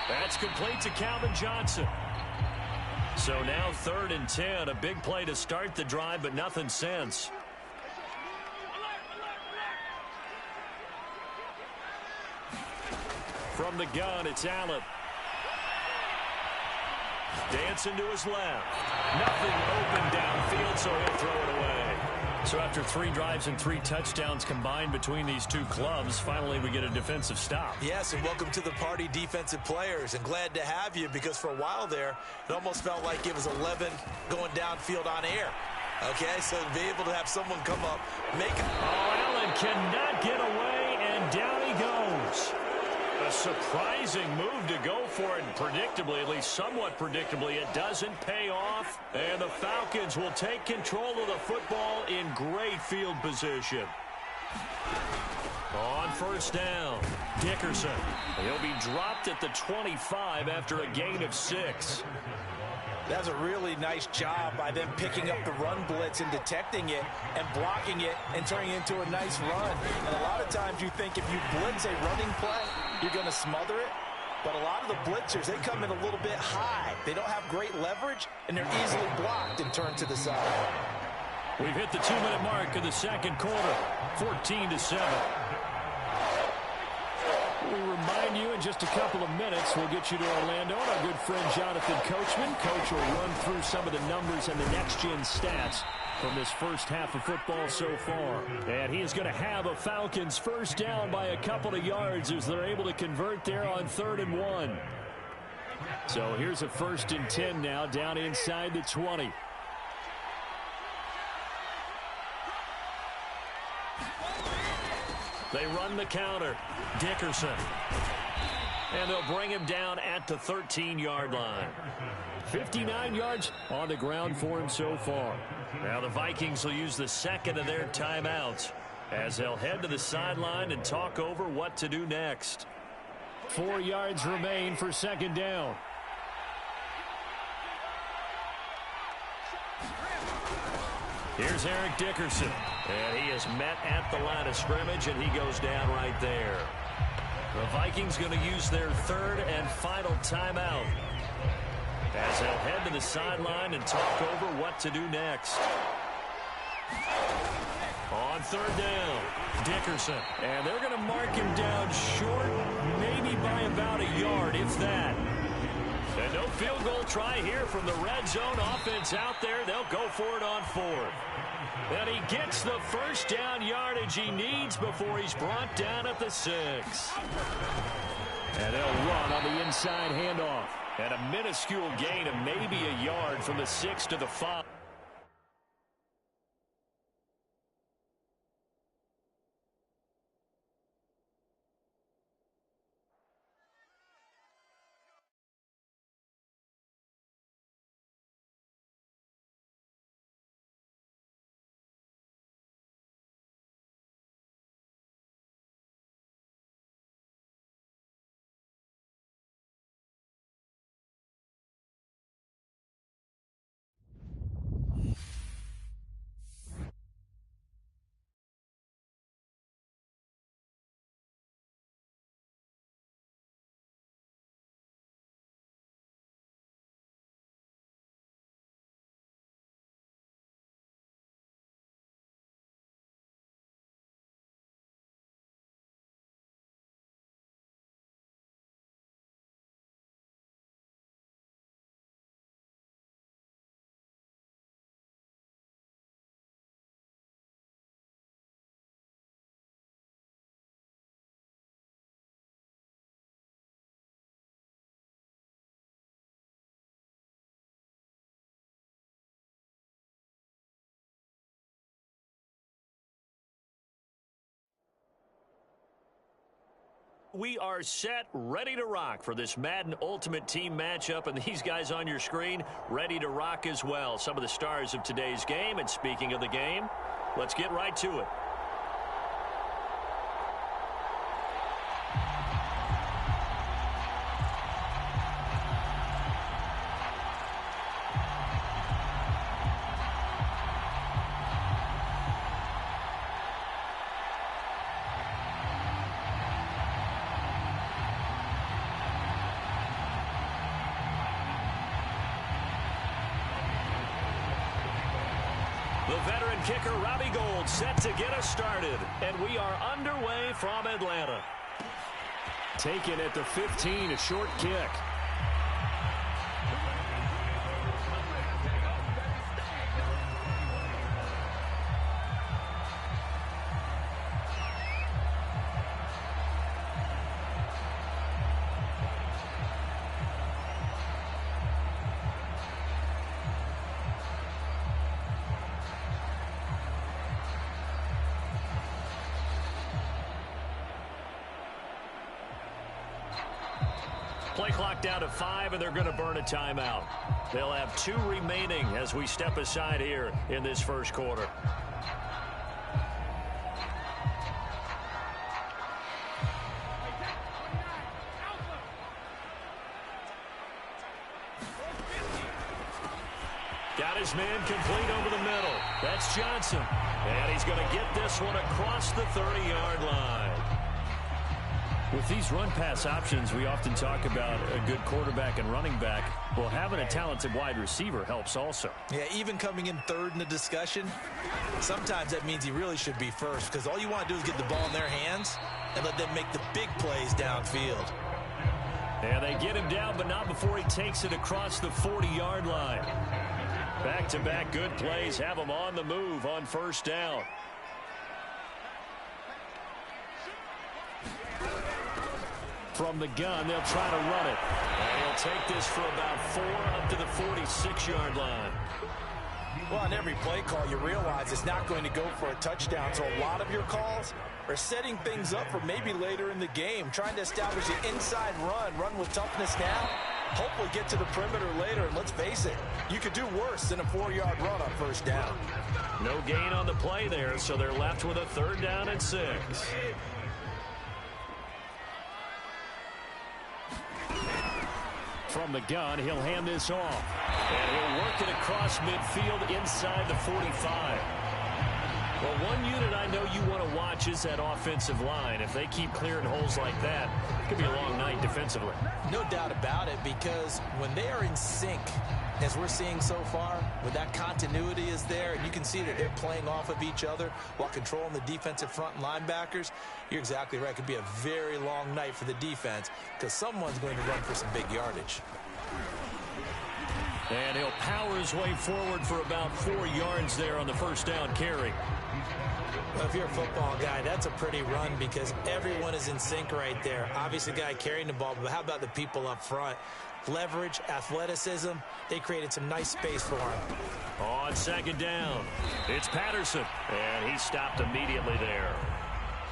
That's complete to Calvin Johnson. So now 3rd and 10. A big play to start the drive, but nothing since. From the gun, it's Allen. Dancing to his left. Nothing open downfield, so he'll throw it away. So after 3 drives and 3 touchdowns combined between these two clubs, finally we get a defensive stop. Yes, and welcome to the party, defensive players. And glad to have you because for a while there, it almost felt like it was 11 going downfield on air. Okay, so to be able to have someone come up, make it. Oh, Allen cannot get away, and down he goes. A surprising move to go for it, and predictably, at least somewhat predictably, it doesn't pay off. And the Falcons will take control of the football in great field position. On first down, Dickerson. He'll be dropped at the 25 after a gain of 6. That's a really nice job by them picking up the run blitz and detecting it and blocking it and turning it into a nice run. And a lot of times you think if you blitz a running play, you're going to smother it. But a lot of the blitzers, they come in a little bit high. They don't have great leverage, and they're easily blocked and turned to the side. We've hit the 2-minute mark of the second quarter, 14-7. We remind you in just a couple of minutes, we'll get you to Orlando and our good friend Jonathan Coachman. Coach will run through some of the numbers and the next-gen stats from this first half of football so far. And he is going to have a Falcons first down by a couple of yards as they're able to convert there on 3rd and 1. So here's a 1st and 10 now down inside the 20. They run the counter. Dickerson. And they'll bring him down at the 13-yard line. 59 yards on the ground for him so far. Now the Vikings will use the second of their timeouts as they'll head to the sideline and talk over what to do next. 4 yards remain for 2nd down. Here's Eric Dickerson. And he is met at the line of scrimmage, and he goes down right there. The Vikings going to use their 3rd and final timeout as they'll head to the sideline and talk over what to do next. On 3rd down, Dickerson. And they're going to mark him down short, maybe by about a yard, if that. And no field goal try here from the red zone. Offense out there. They'll go for it on 4th. And he gets the first down yardage he needs before he's brought down at the 6. And they'll run on the inside handoff. And a minuscule gain of maybe a yard from the 6 to the 5. We are set, ready to rock for this Madden Ultimate Team matchup, and these guys on your screen ready to rock as well. Some of the stars of today's game, and speaking of the game, let's get right to it. The veteran kicker, Robbie Gould, set to get us started. And we are underway from Atlanta. Taken at the 15, a short kick. Play clock down to 5, and they're going to burn a timeout. They'll have 2 remaining as we step aside here in this first quarter. Got his man complete over the middle. That's Johnson. And he's going to get this one across the 30-yard line. With these run-pass options, we often talk about a good quarterback and running back. Well, having a talented wide receiver helps also. Yeah, even coming in third in the discussion, sometimes that means he really should be first, because all you want to do is get the ball in their hands and let them make the big plays downfield. And they get him down, but not before he takes it across the 40-yard line. Back-to-back good plays have him on the move on first down. From the gun, they'll try to run it. And he'll take this for about 4 up to the 46-yard line. Well, on every play call, you realize it's not going to go for a touchdown, so a lot of your calls are setting things up for maybe later in the game, trying to establish an inside run with toughness now, hopefully get to the perimeter later, and let's face it, you could do worse than a 4-yard run on first down. No gain on the play there, so they're left with a 3rd down and 6. From the gun, he'll hand this off. And he'll work it across midfield inside the 45. Well, one unit I know you want to watch is that offensive line. If they keep clearing holes like that, it could be a long night defensively. No doubt about it, because when they are in sync, as we're seeing so far, when that continuity is there, and you can see that they're playing off of each other while controlling the defensive front and linebackers, you're exactly right. It could be a very long night for the defense because someone's going to run for some big yardage. And he'll power his way forward for about 4 yards there on the first down carry. Well, if you're a football guy, that's a pretty run because everyone is in sync right there. Obviously, the guy carrying the ball, but how about the people up front? Leverage, athleticism, they created some nice space for him. On 2nd down, it's Patterson, and he stopped immediately there.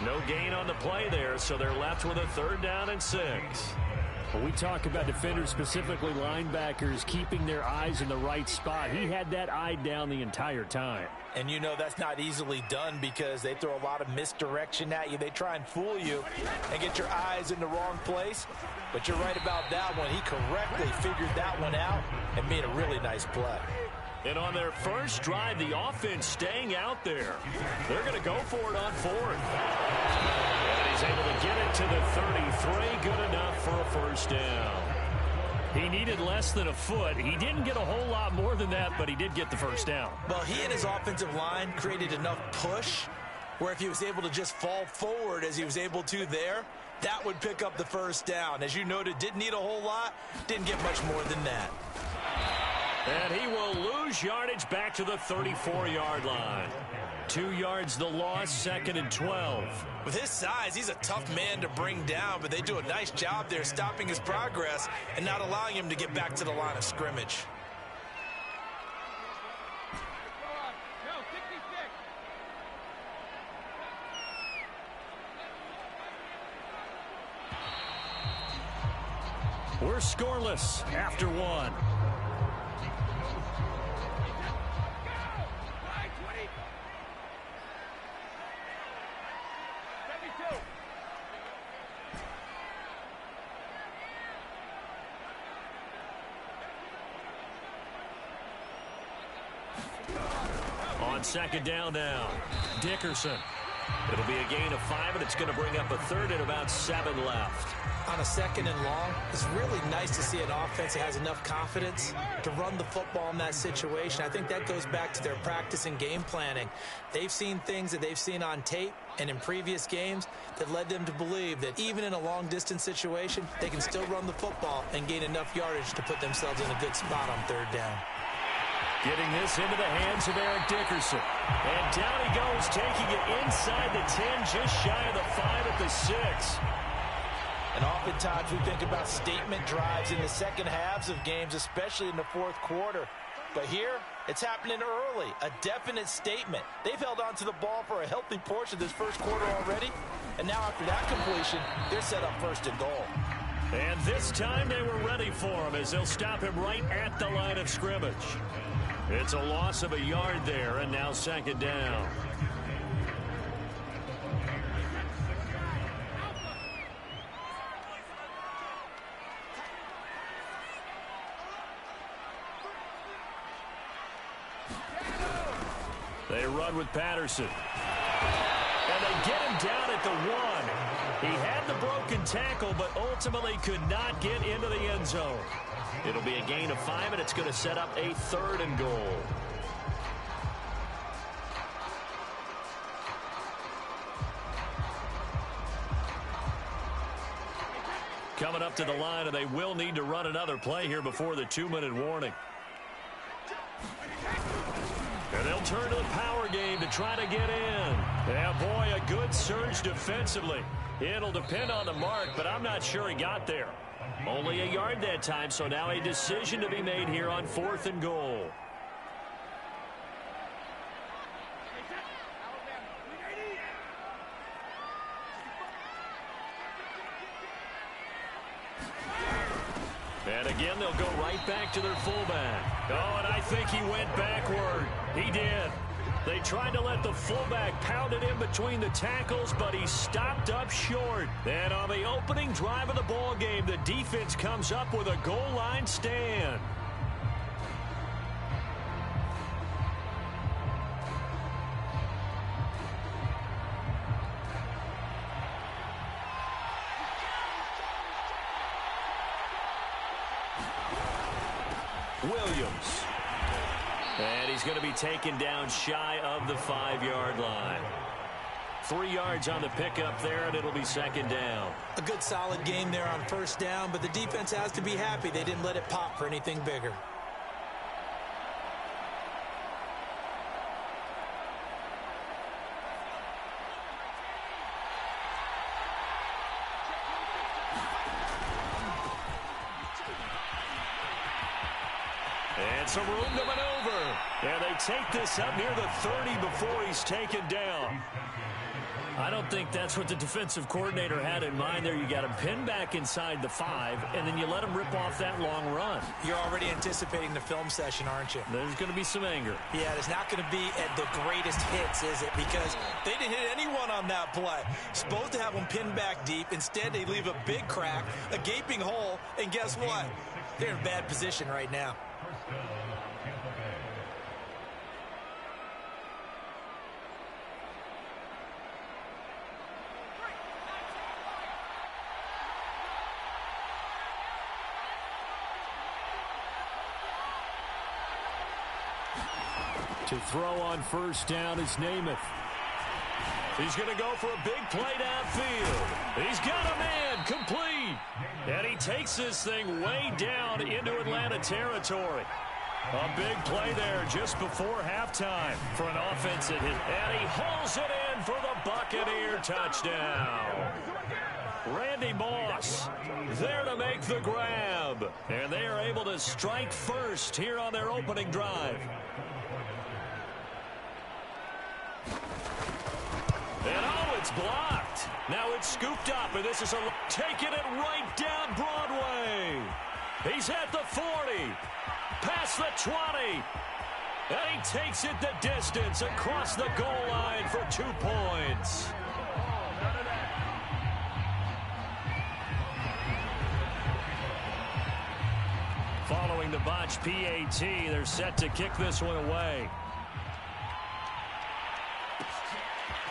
No gain on the play there, so they're left with a 3rd down and 6. When we talk about defenders, specifically linebackers, keeping their eyes in the right spot, he had that eye down the entire time. And you know that's not easily done because they throw a lot of misdirection at you. They try and fool you and get your eyes in the wrong place. But you're right about that one. He correctly figured that one out and made a really nice play. And on their first drive, the offense staying out there. They're going to go for it on 4th. And he's able to get it to the 33. Good enough for a first down. He needed less than a foot. He didn't get a whole lot more than that, but he did get the first down. Well, he and his offensive line created enough push where if he was able to just fall forward as he was able to there, that would pick up the first down. As you noted, didn't need a whole lot, didn't get much more than that. And he will lose yardage back to the 34-yard line. 2 yards the loss, 2nd and 12. With his size, he's a tough man to bring down, but they do a nice job there stopping his progress and not allowing him to get back to the line of scrimmage. We're scoreless after one. On second down now, Dickerson. It'll be a gain of 5, and it's going to bring up a third and about 7 left. On a second and long, it's really nice to see an offense that has enough confidence to run the football in that situation. I think that goes back to their practice and game planning. They've seen things that they've seen on tape and in previous games that led them to believe that even in a long-distance situation, they can still run the football and gain enough yardage to put themselves in a good spot on third down. Getting this into the hands of Eric Dickerson. And down he goes, taking it inside the 10, just shy of the 5 at the 6. And oftentimes we think about statement drives in the second halves of games, especially in the fourth quarter. But here, it's happening early, a definite statement. They've held on to the ball for a healthy portion of this first quarter already. And now after that completion, they're set up first and goal. And this time they were ready for him as they'll stop him right at the line of scrimmage. It's a loss of a yard there, and now second down. They run with Patterson. And they get him down at the 1. He had the broken tackle, but ultimately could not get into the end zone. It'll be a gain of 5, and it's going to set up a third and goal. Coming up to the line, and they will need to run another play here before the 2-minute warning. And they'll turn to the power game to try to get in. Yeah, boy, a good surge defensively. It'll depend on the mark, but I'm not sure he got there. Only a yard that time, so now a decision to be made here on 4th and goal. And again, they'll go right back to their fullback. Oh, and I think he went backward. He did. They tried to let the fullback pound it in between the tackles, but he stopped up short. And on the opening drive of the ball game, the defense comes up with a goal line stand. Williams. And he's going to be taken down shy of the 5-yard line. 3 yards on the pickup there, and it'll be second down. A good solid game there on first down, but the defense has to be happy they didn't let it pop for anything bigger. And some room to maneuver. And they take this up near the 30 before he's taken down. I don't think that's what the defensive coordinator had in mind there. You got him pinned back inside the 5, and then you let him rip off that long run. You're already anticipating the film session, aren't you? There's going to be some anger. Yeah, it's not going to be at the greatest hits, is it? Because they didn't hit anyone on that play. Supposed to have them pinned back deep. Instead, they leave a big crack, a gaping hole, and guess what? They're in bad position right now. To throw on first down is Namath. He's going to go for a big play downfield. He's got a man complete. And he takes this thing way down into Atlanta territory. A big play there just before halftime for an offense that hit. And he hauls it in for the Buccaneer touchdown. Randy Moss there to make the grab. And they are able to strike first here on their opening drive. And oh, it's blocked. Now it's scooped up, and this is taking it right down Broadway. He's at the 40, past the 20, and he takes it the distance across the goal line for 2 points. Following the botch PAT, they're set to kick this one away.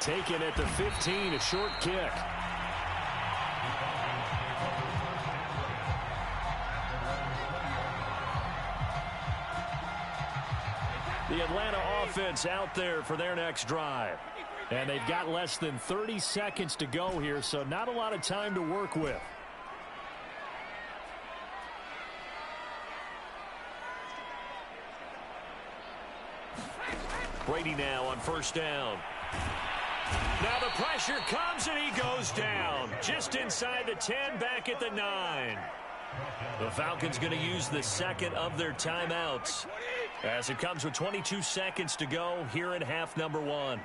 Taken at the 15, a short kick. The Atlanta offense out there for their next drive. And they've got less than 30 seconds to go here, so not a lot of time to work with. Brady now on first down. Now the pressure comes and he goes down. Just inside the 10, back at the 9. The Falcons going to use the second of their timeouts as it comes with 22 seconds to go here in half number 1.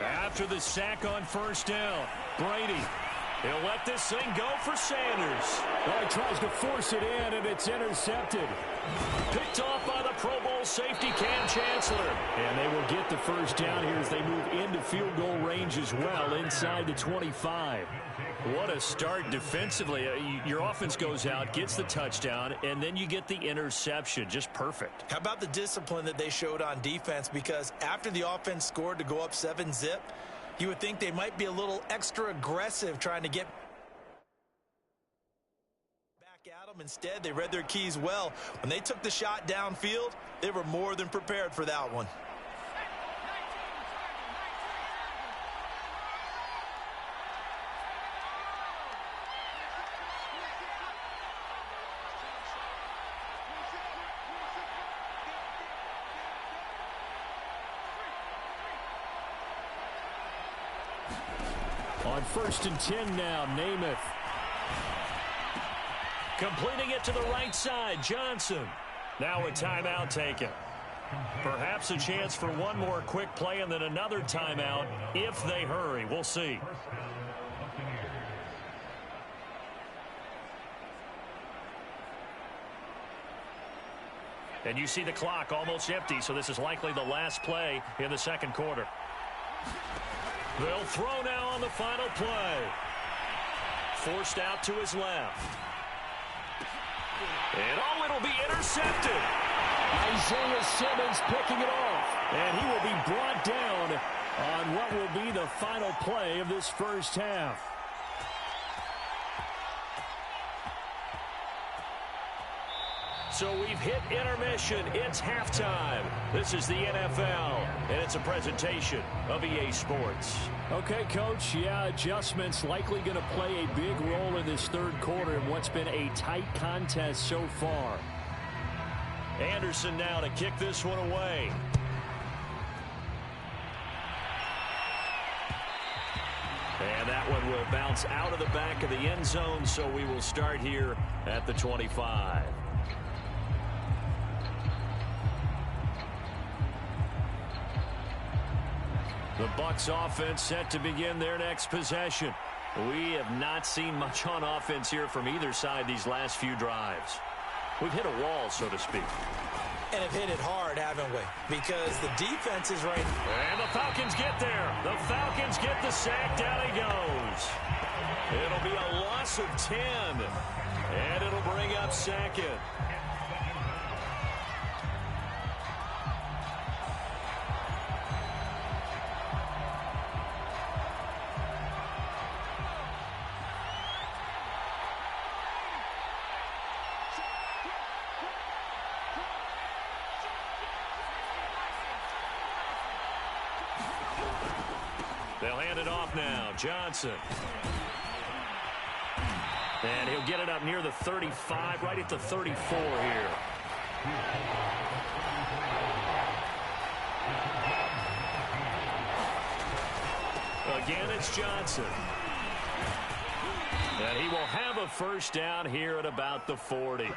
After the sack on first down, Brady. He'll let this thing go for Sanders. Oh, he tries to force it in, and it's intercepted. Picked off by the Pro Bowl safety Cam Chancellor. And they will get the first down here as they move into field goal range as well, inside the 25. What a start defensively. Your offense goes out, gets the touchdown, and then you get the interception. Just perfect. How about the discipline that they showed on defense? Because after the offense scored to go up 7-zip, you would think they might be a little extra aggressive trying to get back at them. Instead, they read their keys well. When they took the shot downfield, they were more than prepared for that one. On first and 10 now, Namath. Completing it to the right side, Johnson. Now a timeout taken. Perhaps a chance for one more quick play and then another timeout if they hurry. We'll see. And you see the clock almost empty, so this is likely the last play in the second quarter. They'll throw now on the final play. Forced out to his left. And oh, it'll be intercepted. Isaiah Simmons picking it off. And he will be brought down on what will be the final play of this first half. So we've hit intermission. It's halftime. This is the NFL, and it's a presentation of EA Sports. Okay, Coach, yeah, adjustments likely going to play a big role in this third quarter in what's been a tight contest so far. Anderson now to kick this one away. And that one will bounce out of the back of the end zone, so we will start here at the 25. The Bucs offense set to begin their next possession. We have not seen much on offense here from either side these last few drives. We've hit a wall, so to speak. And have hit it hard, haven't we? Because the defense is right. And the Falcons get there. The Falcons get the sack. Down he goes. It'll be a loss of 10. And it'll bring up second. They'll hand it off now. Johnson. And he'll get it up near the 35, right at the 34 here. Again, it's Johnson. And he will have a first down here at about the 40.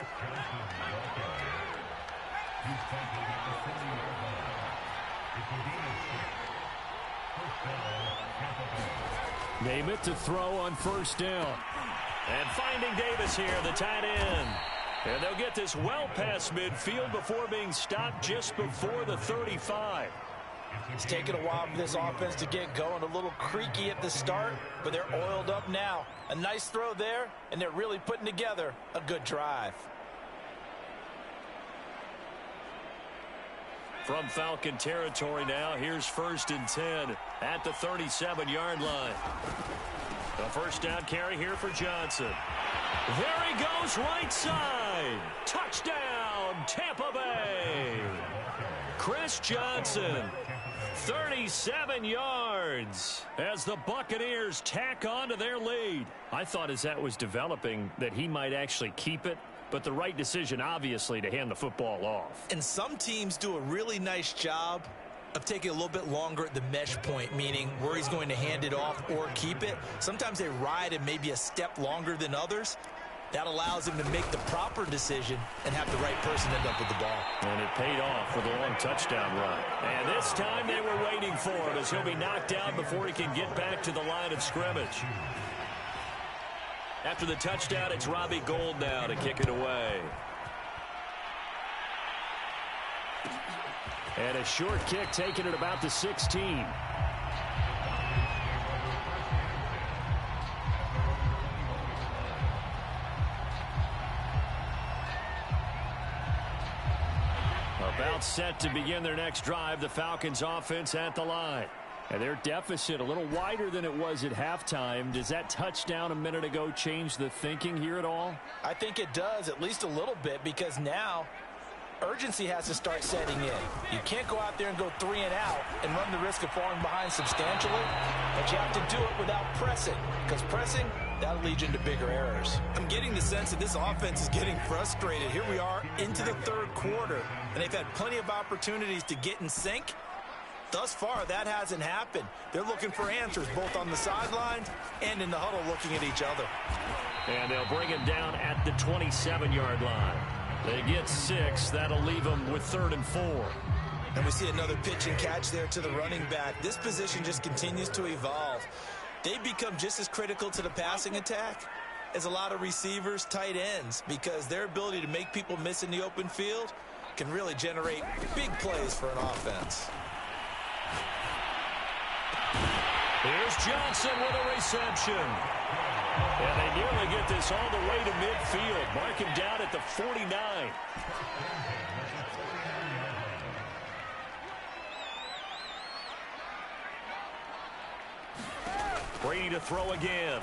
Name it to throw on first down. And finding Davis here, the tight end. And they'll get this well past midfield before being stopped just before the 35. It's taken a while for this offense to get going. A little creaky at the start, but they're oiled up now. A nice throw there, and they're really putting together a good drive. From Falcon territory now, here's 1st and 10 at the 37-yard line. The first down carry here for Johnson. There he goes, right side. Touchdown, Tampa Bay. Chris Johnson, 37 yards as the Buccaneers tack on to their lead. I thought as that was developing that he might actually keep it, but the right decision, obviously, to hand the football off. And some teams do a really nice job of taking a little bit longer at the mesh point, meaning where he's going to hand it off or keep it. Sometimes they ride it maybe a step longer than others. That allows him to make the proper decision and have the right person end up with the ball. And it paid off with a long touchdown run. And this time they were waiting for him as he'll be knocked down before he can get back to the line of scrimmage. After the touchdown, it's Robbie Gould now to kick it away. And a short kick taken at about the 16. About set to begin their next drive, the Falcons offense at the line. And their deficit a little wider than it was at halftime. Does that touchdown a minute ago change the thinking here at all? I think it does, at least a little bit, because now urgency has to start setting in. You can't go out there and go 3 and out and run the risk of falling behind substantially, but you have to do it without pressing, because pressing, that'll lead you into bigger errors. I'm getting the sense that this offense is getting frustrated. Here we are into the 3rd quarter, and they've had plenty of opportunities to get in sync. Thus far, that hasn't happened. They're looking for answers both on the sidelines and in the huddle looking at each other. And they'll bring him down at the 27-yard line. They get 6. That'll leave them with 3rd and 4. And we see another pitch and catch there to the running back. This position just continues to evolve. They become just as critical to the passing attack as a lot of receivers, tight ends, because their ability to make people miss in the open field can really generate big plays for an offense. Here's Johnson with a reception. And they nearly get this all the way to midfield. Mark him down at the 49. Brady to throw again.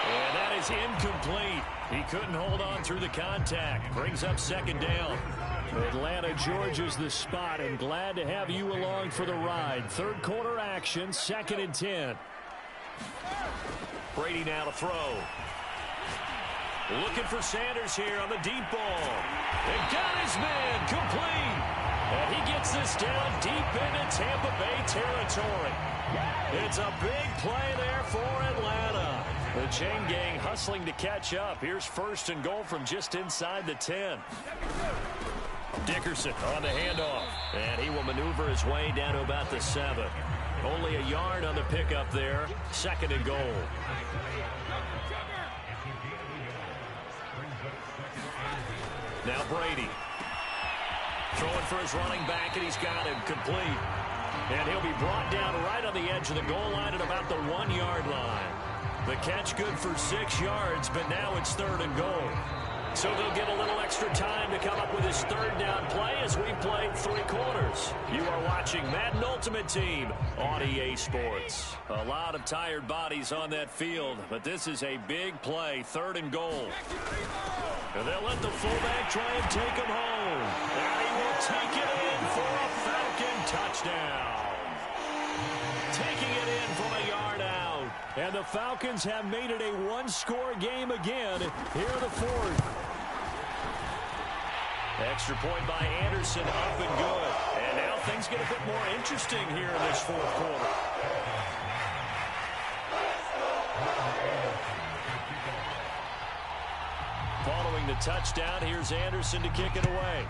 And that is incomplete. He couldn't hold on through the contact. Brings up 2nd down. Atlanta, Georgia's the spot, and glad to have you along for the ride. 3rd quarter action, 2nd and 10. Brady now to throw. Looking for Sanders here on the deep ball. And got his man complete. And he gets this down deep into Tampa Bay territory. It's a big play there for Atlanta. The chain gang hustling to catch up. Here's 1st and goal from just inside the 10. Dickerson on the handoff. And he will maneuver his way down to about the 7. Only a yard on the pickup there. 2nd and goal. Now Brady. Throwing for his running back, and he's got him complete. And he'll be brought down right on the edge of the goal line at about the 1-yard line. The catch good for 6 yards, but now it's 3rd and goal. So they'll get a little extra time to come up with his 3rd down play as we've played 3 quarters. You are watching Madden Ultimate Team on EA Sports. A lot of tired bodies on that field, but this is a big play, 3rd and goal. And they'll let the fullback try and take him home. And he will take it in for a Falcon touchdown. Taking it in from a yard out. And the Falcons have made it a 1-score game again here in the 4th. Extra point by Anderson, up and good. And now things get a bit more interesting here in this 4th quarter. Following the touchdown, here's Anderson to kick it away.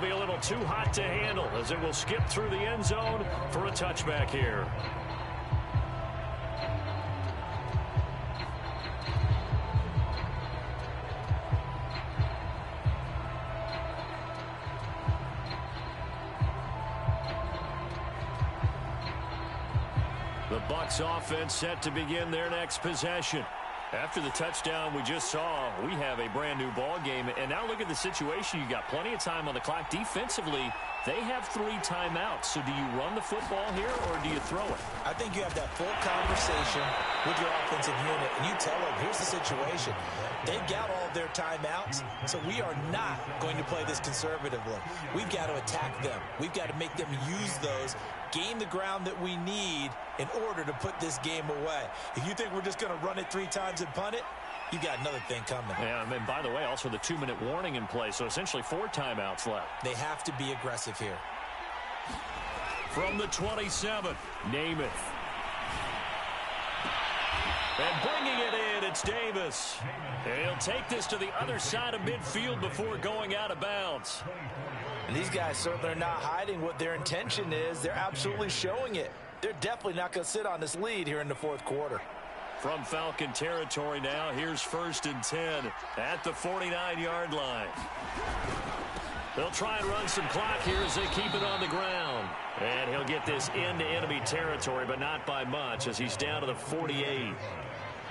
be a little too hot to handle as it will skip through the end zone for a touchback here. The Bucs offense set to begin their next possession. After the touchdown we just saw, we have a brand new ball game. And now look at the situation. You got plenty of time on the clock. Defensively, they have 3 timeouts. So do you run the football here or do you throw it? I think you have that full conversation with your offensive unit, and you tell them, here's the situation. They've got all of their timeouts, so we are not going to play this conservatively. We've got to attack them. We've got to make them use those, gain the ground that we need in order to put this game away. If you think we're just going to run it 3 times and punt it, you got another thing coming. Yeah, and by the way, also the 2-minute warning in play, so essentially 4 timeouts left. They have to be aggressive here. From the 27, Namath. And bringing it in, it's Davis. And he'll take this to the other side of midfield before going out of bounds. And these guys certainly are not hiding what their intention is. They're absolutely showing it. They're definitely not going to sit on this lead here in the 4th quarter. From Falcon territory now, here's 1st and 10 at the 49-yard line. They'll try and run some clock here as they keep it on the ground. And he'll get this into enemy territory, but not by much as he's down to the 48.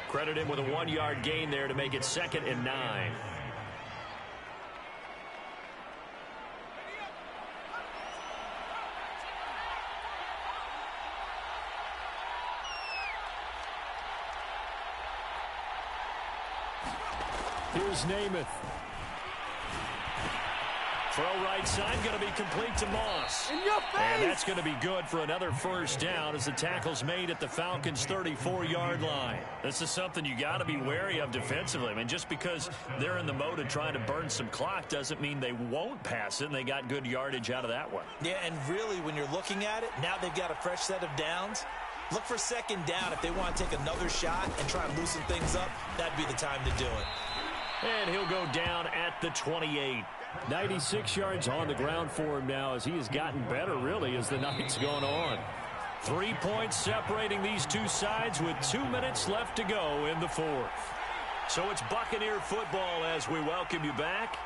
Credit him with a 1-yard gain there to make it 2nd and 9. Here's Namath. Throw right side, going to be complete to Moss. In your face! And that's going to be good for another 1st down as the tackle's made at the Falcons' 34-yard line. This is something you got to be wary of defensively. I mean, just because they're in the mode of trying to burn some clock doesn't mean they won't pass it, and they got good yardage out of that one. Yeah, and really, when you're looking at it, now they've got a fresh set of downs. Look for 2nd down. If they want to take another shot and try and loosen things up, that'd be the time to do it. And he'll go down at the 28. 96 yards on the ground for him now as he has gotten better, really, as the night's gone on. 3 points separating these two sides with 2 minutes left to go in the 4th. So it's Buccaneer football as we welcome you back.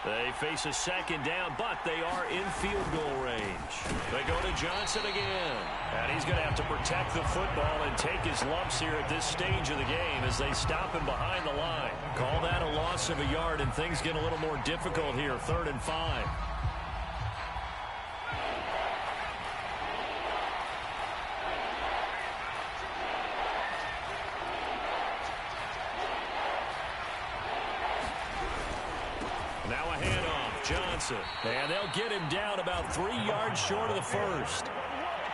They face a 2nd down, but they are in field goal range. They go to Johnson again. And he's going to have to protect the football and take his lumps here at this stage of the game as they stop him behind the line. Call that a loss of a yard, and things get a little more difficult here, 3rd and 5. Now a handoff, Johnson. And they'll get him down about 3 yards short of the 1st.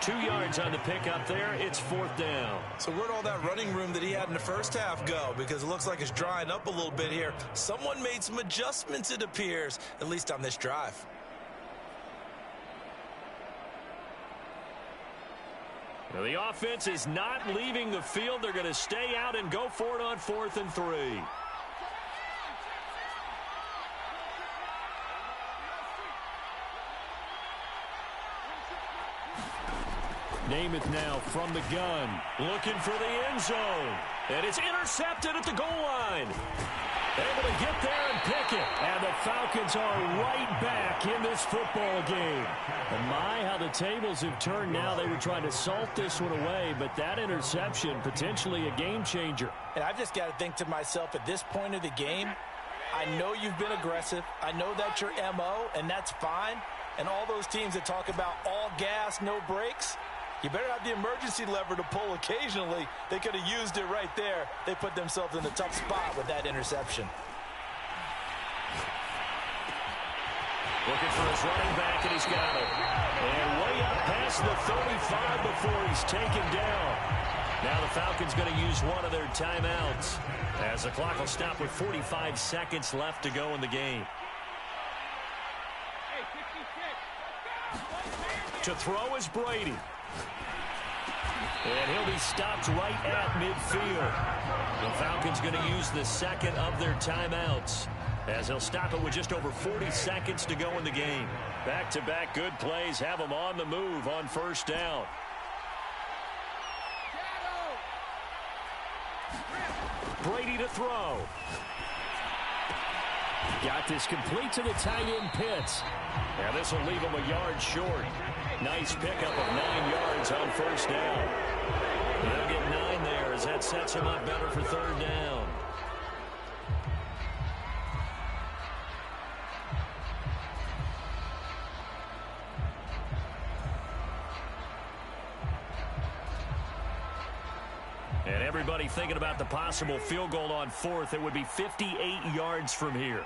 2 yards on the pickup there. It's 4th down. So where'd all that running room that he had in the 1st half go? Because it looks like it's drying up a little bit here. Someone made some adjustments, it appears, at least on this drive. Now the offense is not leaving the field. They're going to stay out and go for it on 4th and 3. Namath now from the gun. Looking for the end zone. And it's intercepted at the goal line. Able to get there and pick it. And the Falcons are right back in this football game. And my, how the tables have turned now. They were trying to salt this one away, but that interception, potentially a game changer. And I've just got to think to myself, at this point of the game, I know you've been aggressive. I know that's your MO, and that's fine. And all those teams that talk about all gas, no brakes, you better have the emergency lever to pull occasionally. They could have used it right there. They put themselves in a tough spot with that interception. Looking for his running back, and he's got it. And way up past the 35 before he's taken down. Now the Falcons going to use one of their timeouts as the clock will stop with 45 seconds left to go in the game. To throw is Brady. And he'll be stopped right at midfield. The Falcons going to use the 2nd of their timeouts. as he'll stop it with just over 40 seconds to go in the game. Back-to-back good plays have him on the move on first down. Brady to throw. Got this complete to the tight end Pitts. And this will leave him a yard short. Nice pickup of 9 yards on first down. They'll get 9 there as that sets him up better for third down. And everybody thinking about the possible field goal on fourth. It would be 58 yards from here.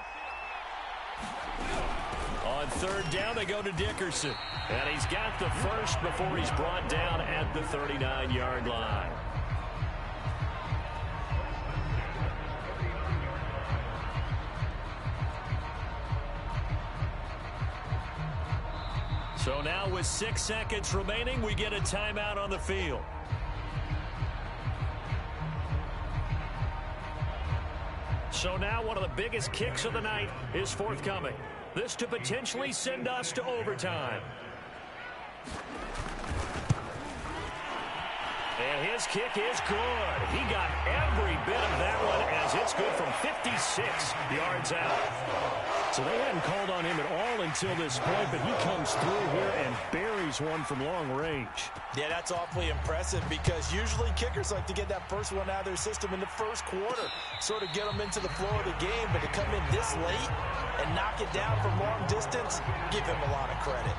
On third down, they go to Dickerson. And he's got the first before he's brought down at the 39-yard line. So now with 6 seconds remaining, we get a timeout on the field. So now one of the biggest kicks of the night is forthcoming. This to potentially send us to overtime. And his kick is good. He got every bit of that one as it's good from 56 yards out. So they hadn't called on him at all until this point, but he comes through here and buries one from long range. Yeah, that's awfully impressive because usually kickers like to get that first one out of their system in the first quarter, sort of get them into the flow of the game, but to come in this late and knock it down from long distance, give him a lot of credit.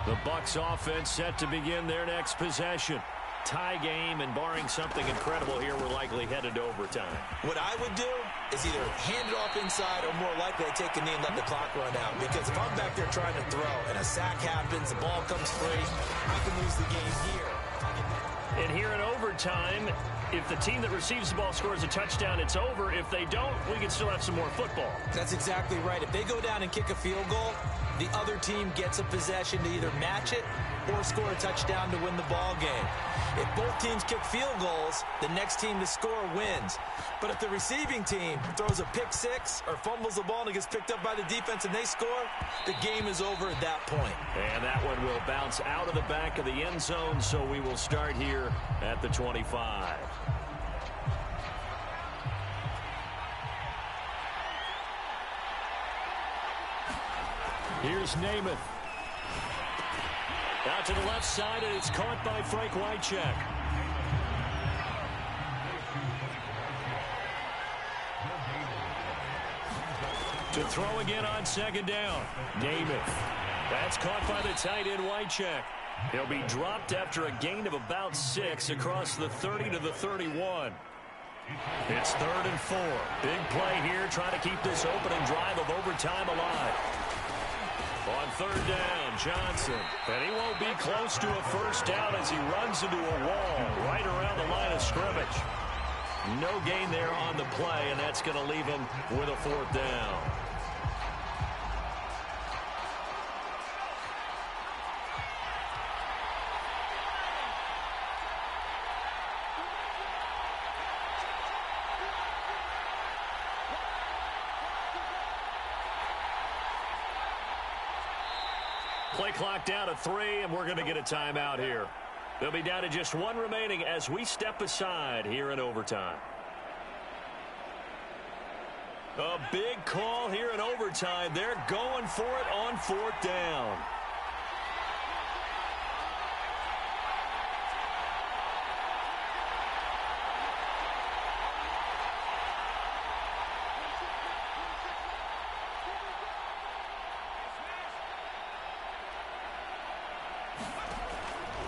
The Bucs offense set to begin their next possession. Tie game, and barring something incredible here, we're likely headed to overtime. What I would do is either hand it off inside or more likely I take a knee and let the clock run out. Because if I'm back there trying to throw and a sack happens, the ball comes free, I can lose the game here. And here in overtime, if the team that receives the ball scores a touchdown, it's over. If they don't, we can still have some more football. That's exactly right. If they go down and kick a field goal, the other team gets a possession to either match it or score a touchdown to win the ball game. If both teams kick field goals, the next team to score wins. But if the receiving team throws a pick six or fumbles the ball and it gets picked up by the defense and they score, the game is over at that point. And that one will bounce out of the back of the end zone, so we will start here at the 25. Here's Namath. Out to the left side, and it's caught by Frank Wycheck. To throw again on second down. Namath. That's caught by the tight end Wycheck. He'll be dropped after a gain of about 6 across the 30 to the 31. It's 3rd and 4. Big play here, trying to keep this opening drive of overtime alive. On third down, Johnson. And he won't be close to a first down as he runs into a wall right around the line of scrimmage. No gain there on the play, and that's going to leave him with a 4th down. Play clock down to 3, and we're going to get a timeout here. They'll be down to just 1 remaining as we step aside here in overtime. A big call here in overtime. They're going for it on 4th down.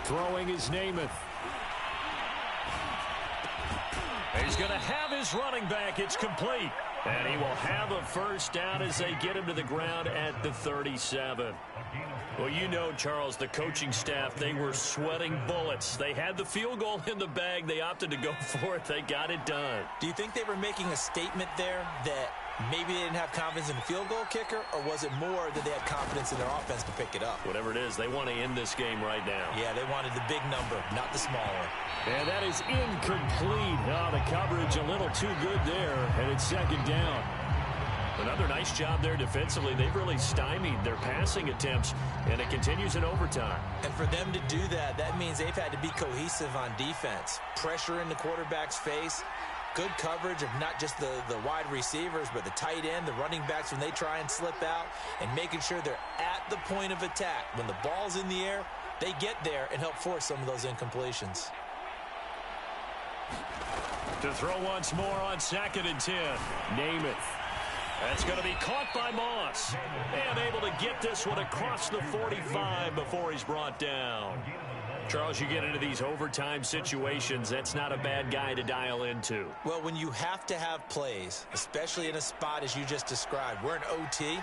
Throwing is Namath. He's going to have his running back. It's complete. And he will have a first down as they get him to the ground at the 37. Well, you know, Charles, the coaching staff, they were sweating bullets. They had the field goal in the bag. They opted to go for it. They got it done. Do you think they were making a statement there that Maybe they didn't have confidence in the field goal kicker, or was it more that they had confidence in their offense to pick it up? Whatever it is, they want to end this game right now. Yeah, they wanted the big number, not the small one. And that is incomplete. Oh, the coverage a little too good there, and it's second down. Another nice job there defensively. They've really stymied their passing attempts, and it continues in overtime. And for them to do that, that means they've had to be cohesive on defense. Pressure in the quarterback's face. Good coverage of not just the wide receivers, but the tight end, the running backs when they try and slip out, and making sure they're at the point of attack. When the ball's in the air, they get there and help force some of those incompletions. To throw once more on 2nd and 10. Namath. That's going to be caught by Moss. And able to get this one across the 45 before he's brought down. Charles, you get into these overtime situations, that's not a bad guy to dial into. Well, when you have to have plays, especially in a spot as you just described, we're in OT,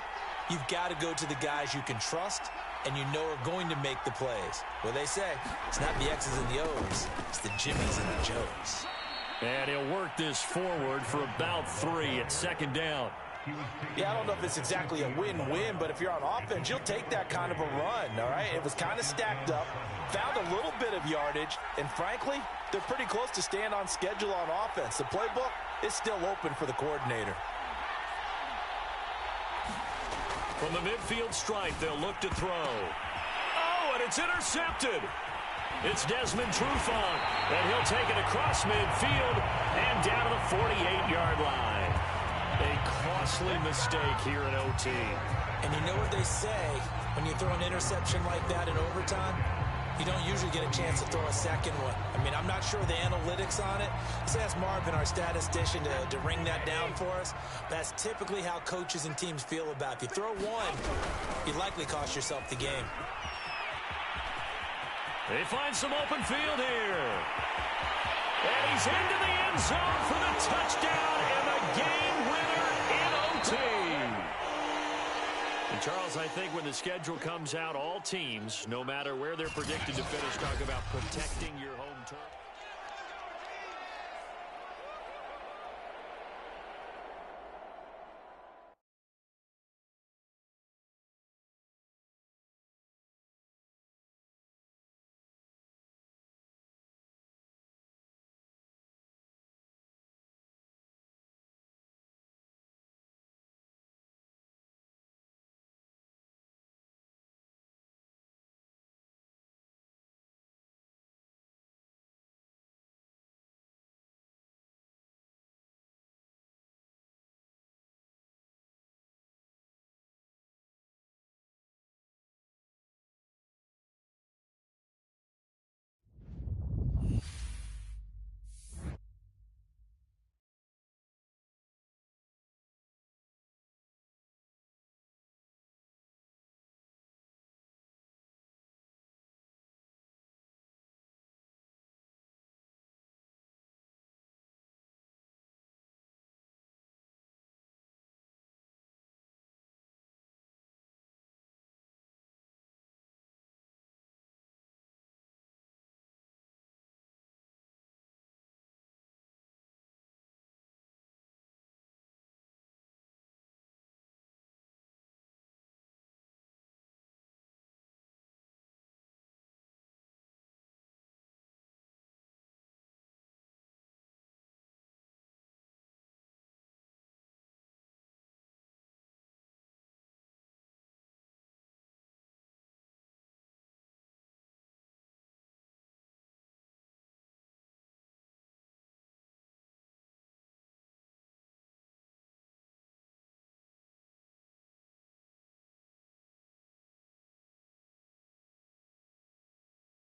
you've got to go to the guys you can trust and you know are going to make the plays. Well, they say it's not the X's and the O's, it's the Jimmys and the Joes. And he'll work this forward for about 3 at 2nd down. Yeah, I don't know if it's exactly a win-win, but if you're on offense, you'll take that kind of a run, all right? It was kind of stacked up, found a little bit of yardage, and frankly, they're pretty close to staying on schedule on offense. The playbook is still open for the coordinator. From the midfield stripe, they'll look to throw. Oh, and it's intercepted. It's Desmond Trufant, and he'll take it across midfield and down to the 48-yard line. A costly mistake here in OT. And you know what they say, when you throw an interception like that in overtime, you don't usually get a chance to throw a second one. I mean, I'm not sure the analytics on it. Let's ask Marvin, our statistician, to ring that down for us. That's typically how coaches and teams feel about it. If you throw one, you likely cost yourself the game. They find some open field here. And he's into the end zone for the touchdown and the game winner in OT. And Charles, I think when the schedule comes out, all teams, no matter where they're predicted to finish, talk about protecting your home turf.